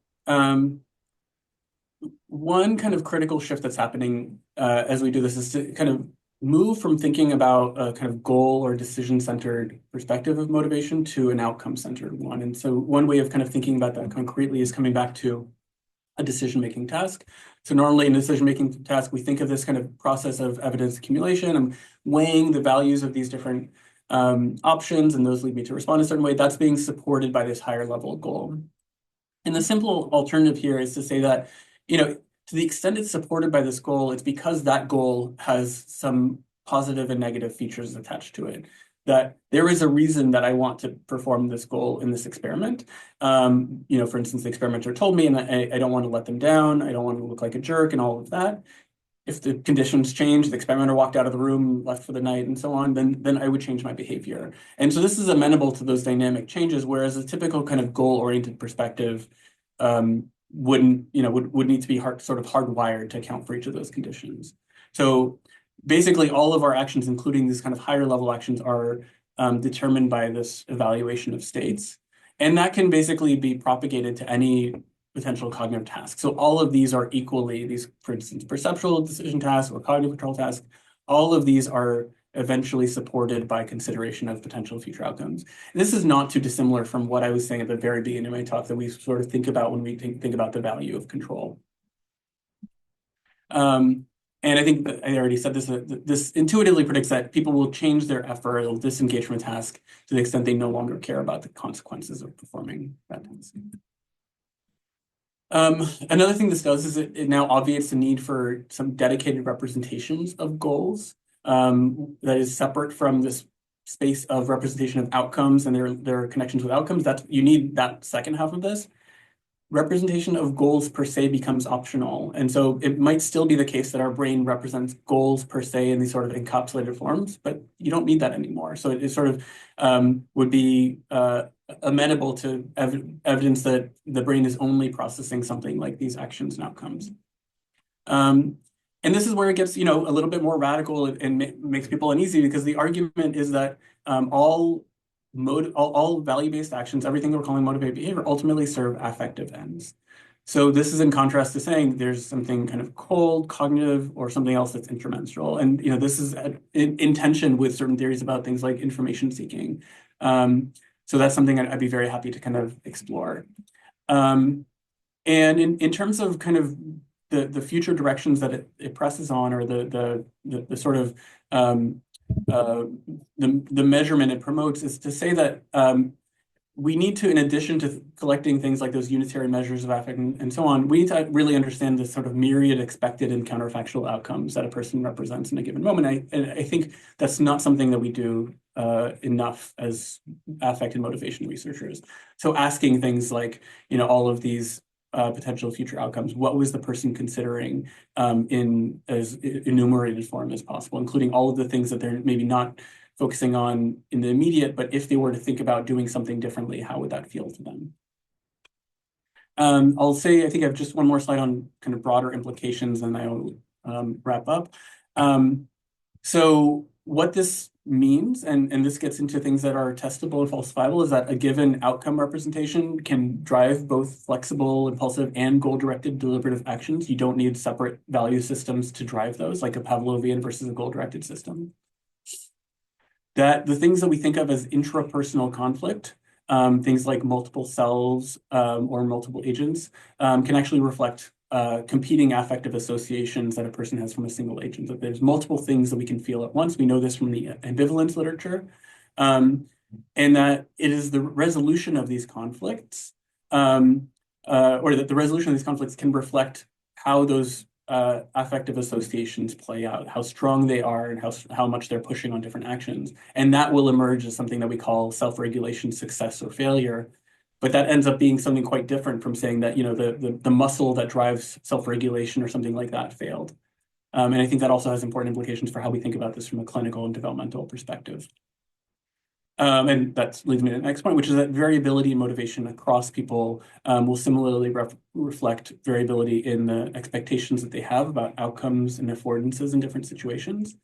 one kind of critical shift that's happening as we do this is to kind of move from thinking about a kind of goal or decision-centered perspective of motivation to an outcome-centered one. And so one way of kind of thinking about that concretely is coming back to a decision-making task. So normally in a decision-making task, we think of this kind of process of evidence accumulation. I'm weighing the values of these different options, and those lead me to respond a certain way. That's being supported by this higher level goal. And the simple alternative here is to say that, to the extent it's supported by this goal, it's because that goal has some positive and negative features attached to it. That there is a reason that I want to perform this goal in this experiment. For instance, the experimenter told me, and I don't want to let them down. I don't want to look like a jerk and all of that. If the conditions change, the experimenter walked out of the room, left for the night, and so on, then I would change my behavior. And so this is amenable to those dynamic changes, whereas a typical kind of goal-oriented perspective would need to be sort of hardwired to account for each of those conditions. So basically all of our actions, including these kind of higher level actions, are determined by this evaluation of states. And that can basically be propagated to any potential cognitive task. So all of these are equally, these, for instance, perceptual decision tasks or cognitive control tasks, all of these are eventually supported by consideration of potential future outcomes. And this is not too dissimilar from what I was saying at the very beginning of my talk that we sort of think about when we think about the value of control. And I think that I already said this, this intuitively predicts that people will change their effort, they'll disengage from a task to the extent they no longer care about the consequences of performing that task. Another thing this does is it now obviates the need for some dedicated representations of goals that is separate from this space of representation of outcomes and their connections with outcomes. You need that second half of this. Representation of goals per se becomes optional. And so it might still be the case that our brain represents goals per se in these sort of encapsulated forms, but you don't need that anymore. So it sort of would be amenable to evidence that the brain is only processing something like these actions and outcomes. And this is where it gets, a little bit more radical and makes people uneasy, because the argument is that all value-based actions, everything we're calling motivated behavior, ultimately serve affective ends. So this is in contrast to saying there's something kind of cold, cognitive, or something else that's intramenstrual. And this is in tension with certain theories about things like information seeking. So that's something I'd be very happy to kind of explore. And in terms of kind of the future directions that it presses on, or the sort of the measurement it promotes, is to say that we need to, in addition to collecting things like those unitary measures of affect and so on, we need to really understand the sort of myriad expected and counterfactual outcomes that a person represents in a given moment. I think that's not something that we do enough as affect and motivation researchers. So asking things like, all of these potential future outcomes, what was the person considering in as enumerated form as possible, including all of the things that they're maybe not focusing on in the immediate, but if they were to think about doing something differently, how would that feel to them? I'll say, I think I have just one more slide on kind of broader implications, and I'll wrap up. So what this means, and this gets into things that are testable and falsifiable, is that a given outcome representation can drive both flexible, impulsive, and goal-directed deliberative actions. You don't need separate value systems to drive those, like a Pavlovian versus a goal-directed system. That the things that we think of as intrapersonal conflict, things like multiple selves or multiple agents, can actually reflect competing affective associations that a person has from a single agent. That there's multiple things that we can feel at once. We know this from the ambivalence literature, and that it is the resolution of these conflicts, or that the resolution of these conflicts can reflect how those affective associations play out, how strong they are, and how much they're pushing on different actions. And that will emerge as something that we call self-regulation success or failure. But that ends up being something quite different from saying that, the muscle that drives self-regulation or something like that failed. And I think that also has important implications for how we think about this from a clinical and developmental perspective. And that leads me to the next point, which is that variability in motivation across people will similarly reflect variability in the expectations that they have about outcomes and affordances in different situations.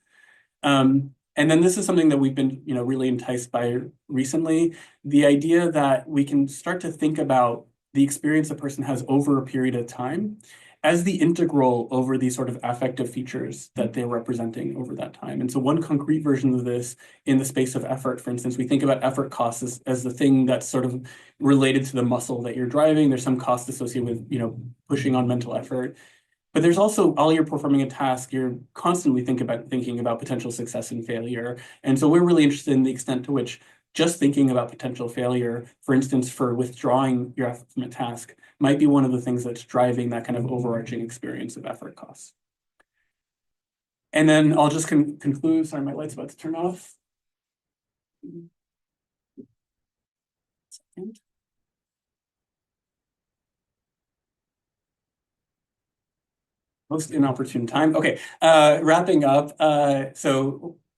And then this is something that we've been, really enticed by recently, the idea that we can start to think about the experience a person has over a period of time as the integral over these sort of affective features that they're representing over that time. And so one concrete version of this in the space of effort, for instance, we think about effort costs as the thing that's sort of related to the muscle that you're driving. There's some cost associated with, pushing on mental effort. But there's also, while you're performing a task, you're constantly thinking about potential success and failure. And so we're really interested in the extent to which just thinking about potential failure, for instance, for withdrawing your effort from a task, might be one of the things that's driving that kind of overarching experience of effort costs. And then I'll just conclude. Sorry, my light's about to turn off. Second. Most inopportune time. Okay, wrapping up.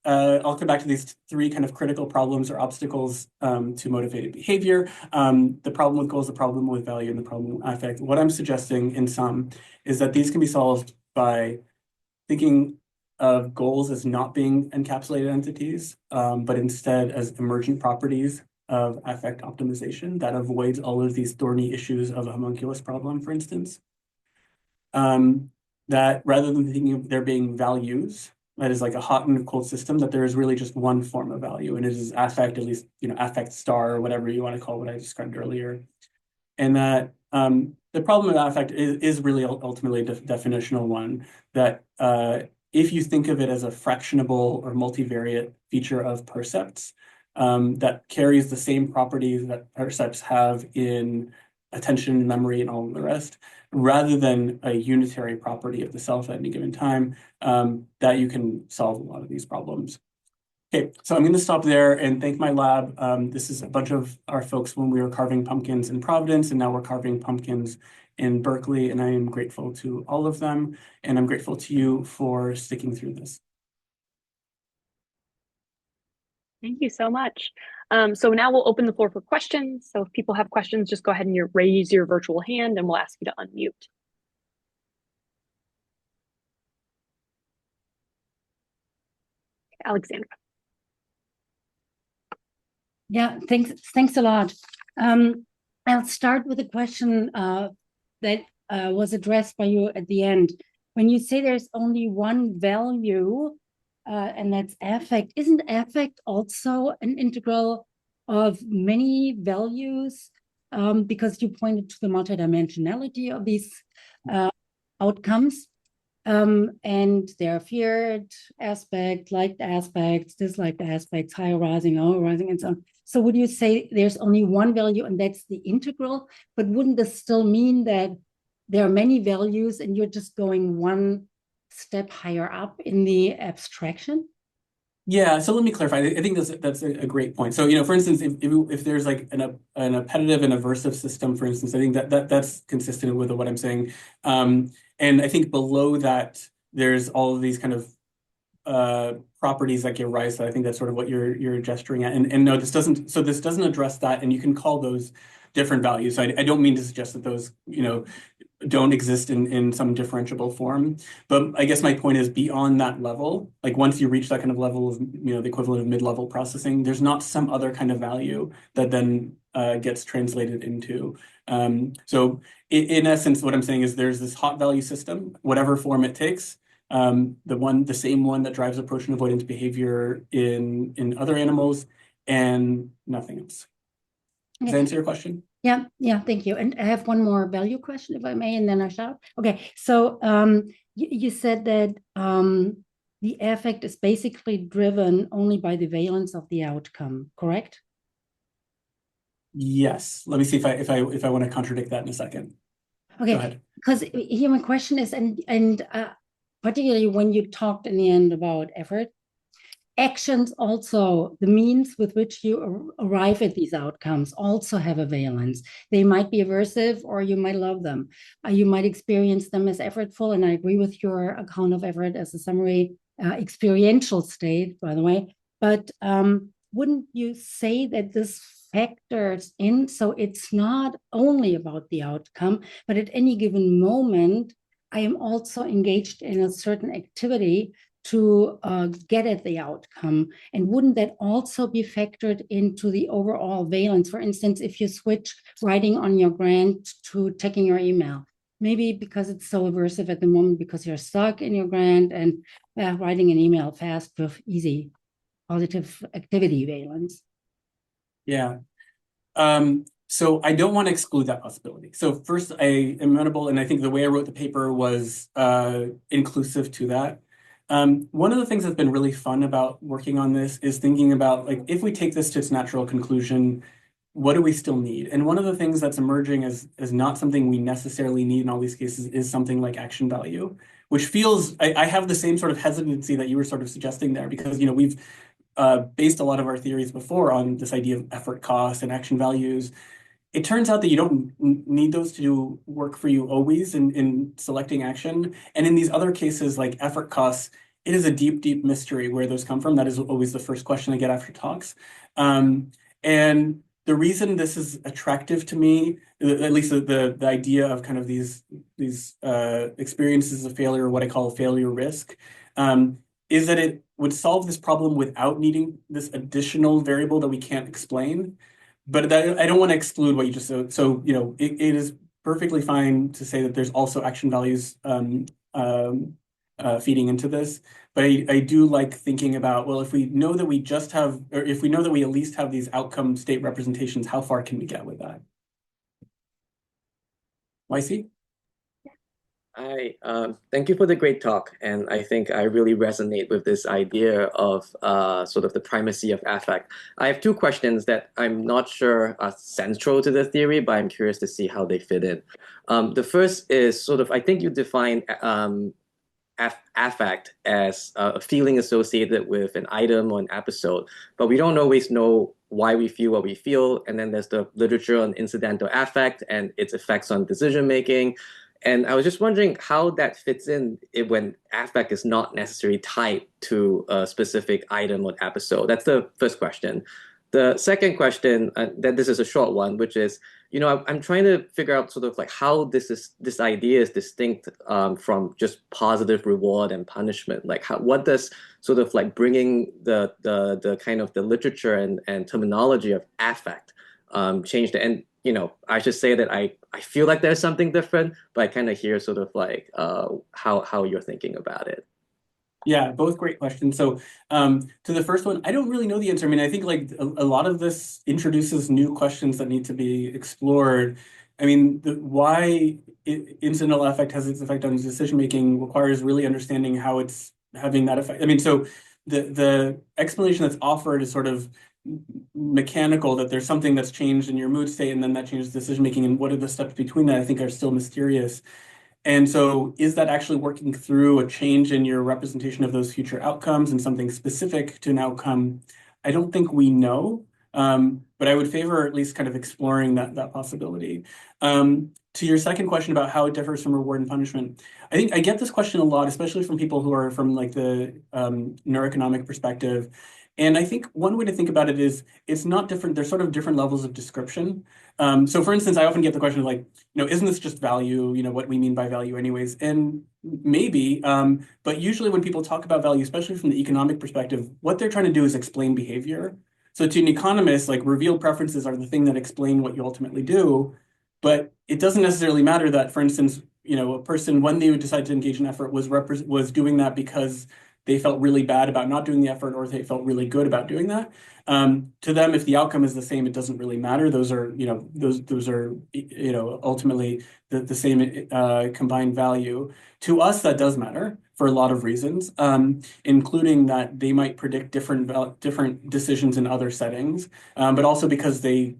I'll come back to these three kind of critical problems or obstacles to motivated behavior. The problem with goals, the problem with value, and the problem with affect. What I'm suggesting in sum is that these can be solved by thinking of goals as not being encapsulated entities, but instead as emergent properties of affect optimization that avoids all of these thorny issues of a homunculus problem, for instance. That rather than thinking of there being values, that is like a hot and a cold system, that there is really just one form of value, and it is affect, at least, affect star, or whatever you want to call what I described earlier. And that The problem with that effect is really ultimately a definitional one, that if you think of it as a fractionable or multivariate feature of percepts, that carries the same properties that percepts have in attention, memory, and all of the rest, rather than a unitary property of the self at any given time, that you can solve a lot of these problems. Okay, so I'm going to stop there and thank my lab. This is a bunch of our folks when we were carving pumpkins in Providence, and now we're carving pumpkins in Berkeley, and I am grateful to all of them, and I'm grateful to you for sticking through this. Thank you so much. So now we'll open the floor for questions. So if people have questions, just go ahead and raise your virtual hand and we'll ask you to unmute. Alexandra. Yeah, thanks a lot. I'll start with a question that was addressed by you at the end. When you say there's only one value, and that's affect, isn't affect also an integral of many values? Because you pointed to the multidimensionality of these outcomes. And there are feared aspects, liked aspects, disliked aspects, high arousing, low arousing, and so on. So would you say there's only one value and that's the integral? But wouldn't this still mean that there are many values and you're just going one step higher up in the abstraction? Yeah, so let me clarify. I think that's a great point. So, for instance, if there's like an appetitive and aversive system, for instance, I think that's consistent with what I'm saying. And I think below that, there's all of these kind of properties that give rise to, I think that's sort of what you're gesturing at. And no, this doesn't address that, and you can call those different values. So I don't mean to suggest that those, don't exist in some differentiable form. But I guess my point is beyond that level, like once you reach that kind of level of, the equivalent of mid-level processing, there's not some other kind of value that then gets translated into. So in essence, what I'm saying is there's this hot value system, whatever form it takes, the same one that drives approach and avoidance behavior in other animals, and nothing else. Does that answer your question? Yeah, thank you. And I have one more value question, if I may, and then I shall. Okay, so you said that the affect is basically driven only by the valence of the outcome, correct? Yes. Let me see if I want to contradict that in a second. Okay, go ahead. Because here my question is, and particularly when you talked in the end about effort, actions also, the means with which you arrive at these outcomes also have a valence. They might be aversive or you might love them. You might experience them as effortful, and I agree with your account of effort as a summary experiential state, by the way. But wouldn't you say that this factors in, so it's not only about the outcome, but at any given moment, I am also engaged in a certain activity to get at the outcome? And wouldn't that also be factored into the overall valence? For instance, if you switch writing on your grant to checking your email, maybe because it's so aversive at the moment because you're stuck in your grant, and writing an email fast with easy positive activity valence. Yeah. So I don't want to exclude that possibility. So first, I am amenable, and I think the way I wrote the paper was inclusive to that. One of the things that's been really fun about working on this is thinking about, like, if we take this to its natural conclusion, what do we still need? And one of the things that's emerging as not something we necessarily need in all these cases is something like action value, which feels, I have the same sort of hesitancy that you were sort of suggesting there, because, we've based a lot of our theories before on this idea of effort cost and action values. It turns out that you don't need those to do work for you always in selecting action. And in these other cases, like effort costs, it is a deep, deep mystery where those come from. That is always the first question I get after talks. And the reason this is attractive to me, at least the idea of kind of these experiences of failure, or what I call failure risk, is that it would solve this problem without needing this additional variable that we can't explain. But I don't want to exclude what you just said. So, it is perfectly fine to say that there's also action values feeding into this. But I do like thinking about, well, if we know that we just have, or if we know that we at least have these outcome state representations, how far can we get with that? YC? Thank you for the great talk. And I think I really resonate with this idea of sort of the primacy of affect. I have two questions that I'm not sure are central to the theory, but I'm curious to see how they fit in. The first is sort of, I think you define affect as a feeling associated with an item or an episode, but we don't always know why we feel what we feel. And then there's the literature on incidental affect and its effects on decision making. And I was just wondering how that fits in when affect is not necessarily tied to a specific item or episode. That's the first question. The second question, that this is a short one, which is, I'm trying to figure out sort of like how this idea is distinct from just positive reward and punishment. Like what does sort of like bringing the kind of the literature and terminology of affect change the and I should say that I feel like there's something different, but I kind of hear sort of like how you're thinking about it. Yeah, both great questions. So to the first one, I don't really know the answer. I mean, I think like a lot of this introduces new questions that need to be explored. I mean, why incidental affect has its effect on decision making requires really understanding how it's having that effect. I mean, so the explanation that's offered is sort of mechanical, that there's something that's changed in your mood state and then that changes decision making, and what are the steps between that I think are still mysterious. And so is that actually working through a change in your representation of those future outcomes and something specific to an outcome? I don't think we know, but I would favor at least kind of exploring that possibility. To your second question about how it differs from reward and punishment, I think I get this question a lot, especially from people who are from like the neuroeconomic perspective. And I think one way to think about it is it's not different. There's sort of different levels of description. So for instance, I often get the question of like, isn't this just value? What we mean by value anyways? And maybe, but usually when people talk about value, especially from the economic perspective, what they're trying to do is explain behavior. So to an economist, like revealed preferences are the thing that explain what you ultimately do. But it doesn't necessarily matter that, for instance, a person, when they would decide to engage in effort, was doing that because they felt really bad about not doing the effort, or they felt really good about doing that. To them, if the outcome is the same, it doesn't really matter. Those are, those are, ultimately the same combined value. To us, that does matter for a lot of reasons, including that they might predict different decisions in other settings, but also because they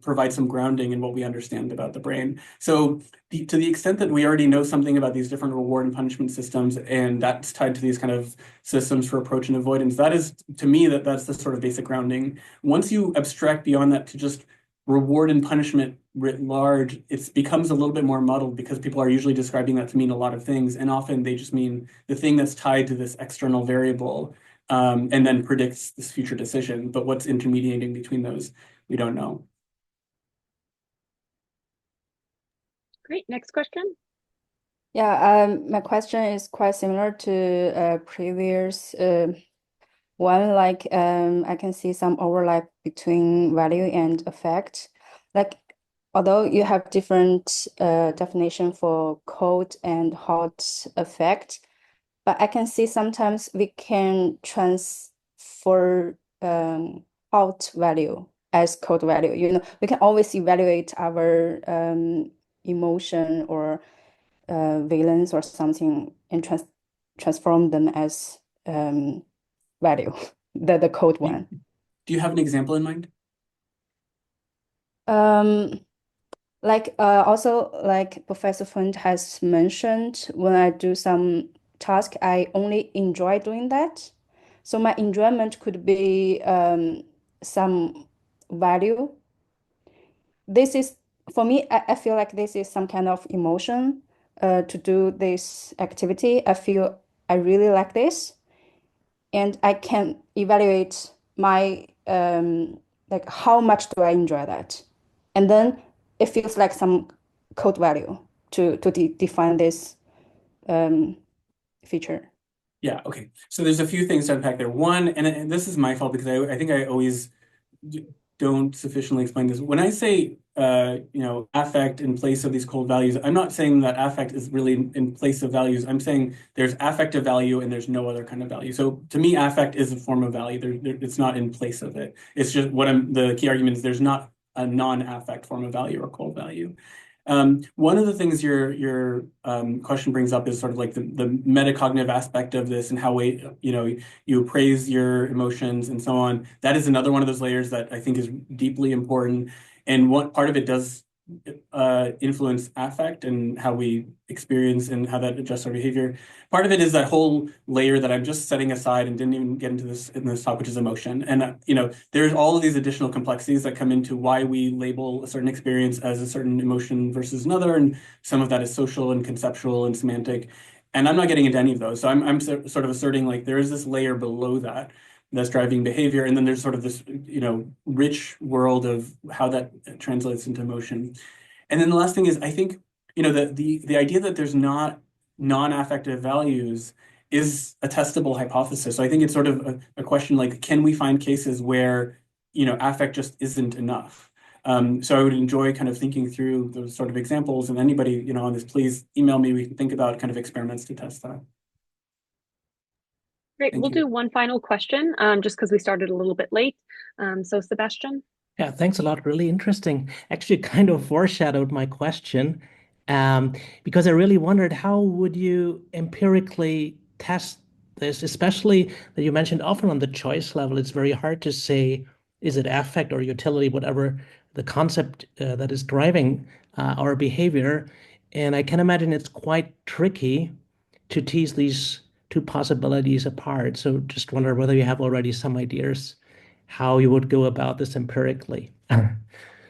provide some grounding in what we understand about the brain. So to the extent that we already know something about these different reward and punishment systems, and that's tied to these kind of systems for approach and avoidance, that is, to me, that's the sort of basic grounding. Once you abstract beyond that to just reward and punishment writ large, it becomes a little bit more muddled because people are usually describing that to mean a lot of things, and often they just mean the thing that's tied to this external variable and then predicts this future decision. But what's intermediating between those, we don't know. Great, next question. Yeah, my question is quite similar to previous one. Like I can see some overlap between value and affect. Like although you have different definition for cold and hot affect, but I can see sometimes we can transfer hot value as cold value. We can always evaluate our emotion or valence or something and transform them as value, the code one. Do you have an example in mind? Like also like Professor Fund has mentioned, when I do some task, I only enjoy doing that. So my enjoyment could be some value. This is, for me, I feel like this is some kind of emotion to do this activity. I feel I really like this, and I can evaluate my like how much do I enjoy that, and then it feels like some code value to define this feature. Yeah, okay. So there's a few things to unpack there. One, and this is my fault because I think I always don't sufficiently explain this. When I say affect in place of these cold values, I'm not saying that affect is really in place of values. I'm saying there's affective value and there's no other kind of value. So to me, affect is a form of value. It's not in place of it. It's just the key argument is there's not a non-affect form of value or cold value. One of the things your question brings up is sort of like the metacognitive aspect of this and how you appraise your emotions and so on. That is another one of those layers that I think is deeply important. And what part of it does influence affect and how we experience and how that adjusts our behavior. Part of it is that whole layer that I'm just setting aside and didn't even get into this in this talk, which is emotion. And there's all of these additional complexities that come into why we label a certain experience as a certain emotion versus another, and some of that is social and conceptual and semantic. And I'm not getting into any of those. So I'm sort of asserting like there is this layer below that that's driving behavior. And then there's sort of this, rich world of how that translates into emotion. And then the last thing is, I think, the idea that there's not non-affective values is a testable hypothesis. So I think it's sort of a question like, can we find cases where, affect just isn't enough? So I would enjoy kind of thinking through those sort of examples, and anybody, on this, please email me. We can think about kind of experiments to test that. Great. Thank We'll you. do one final question, just because we started a little bit late. So Sebastian. Yeah, thanks a lot. Really interesting. Actually, kind of foreshadowed my question, because I really wondered how would you empirically test this, especially that you mentioned often on the choice level. It's very hard to say, is it affect or utility, whatever the concept that is driving our behavior. And I can imagine it's quite tricky to tease these two possibilities apart. So just wonder whether you have already some ideas how you would go about this empirically.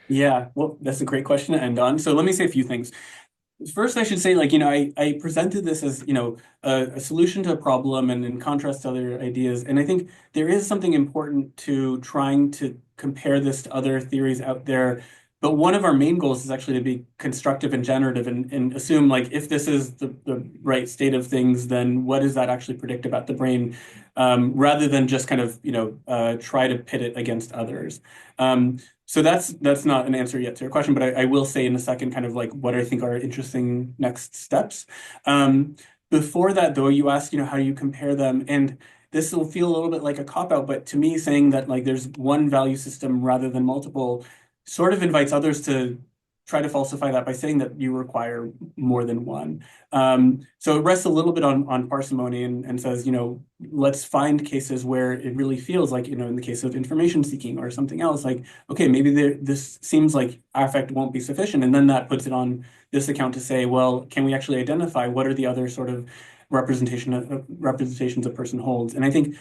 Yeah, well, that's a great question to end on. So let me say a few things. First, I should say, I presented this as, a solution to a problem and in contrast to other ideas. And I think there is something important to trying to compare this to other theories out there. But one of our main goals is actually to be constructive and generative and assume, like, if this is the right state of things, then what does that actually predict about the brain? Rather than just kind of, try to pit it against others. So that's not an answer yet to your question, but I will say in a second kind of like what I think are interesting next steps. Before that, though, you asked, how do you compare them? And this will feel a little bit like a cop-out, but to me, saying that like there's one value system rather than multiple sort of invites others to try to falsify that by saying that you require more than one. So it rests a little bit on parsimony and says, let's find cases where it really feels like, in the case of information seeking or something else, like, okay, maybe this seems like affect won't be sufficient. And then that puts it on this account to say, well, can we actually identify what are the other sort of representations a person holds? And I think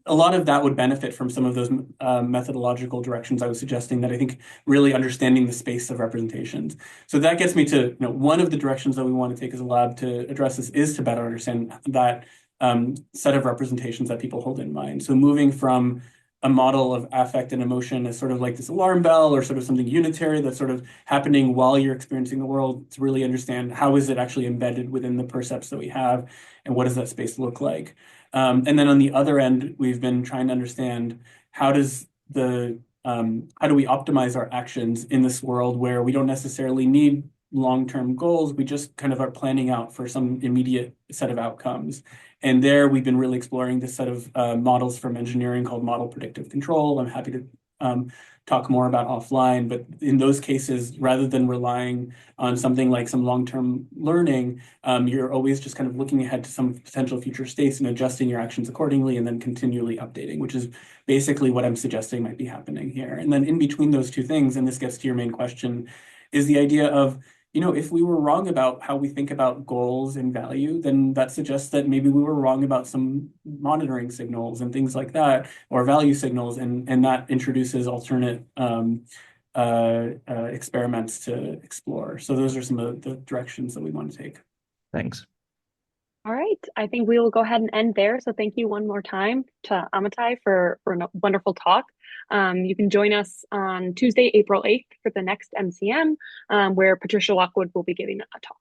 a lot of that would benefit from some of those methodological directions I was suggesting, that I think really understanding the space of representations. So that gets me to, one of the directions that we want to take as a lab to address this is to better understand that set of representations that people hold in mind. So moving from a model of affect and emotion as sort of like this alarm bell or sort of something unitary that's sort of happening while you're experiencing the world, to really understand how is it actually embedded within the percepts that we have and what does that space look like. And then on the other end, we've been trying to understand how do we optimize our actions in this world where we don't necessarily need long-term goals, we just kind of are planning out for some immediate set of outcomes. And there we've been really exploring this set of models from engineering called model predictive control. I'm happy to talk more about offline, but in those cases, rather than relying on something like some long-term learning, you're always just kind of looking ahead to some potential future states and adjusting your actions accordingly and then continually updating, which is basically what I'm suggesting might be happening here. And then in between those two things, and this gets to your main question, is the idea of, if we were wrong about how we think about goals and value, then that suggests that maybe we were wrong about some monitoring signals and things like that, or value signals, and that introduces alternate experiments to explore. So those are some of the directions that we want to take. Thanks. All right, I think we will go ahead and end there. So thank you one more time to Amitai for a wonderful talk. You can join us on Tuesday, April 8th for the next MCM, where Patricia Lockwood will be giving a talk.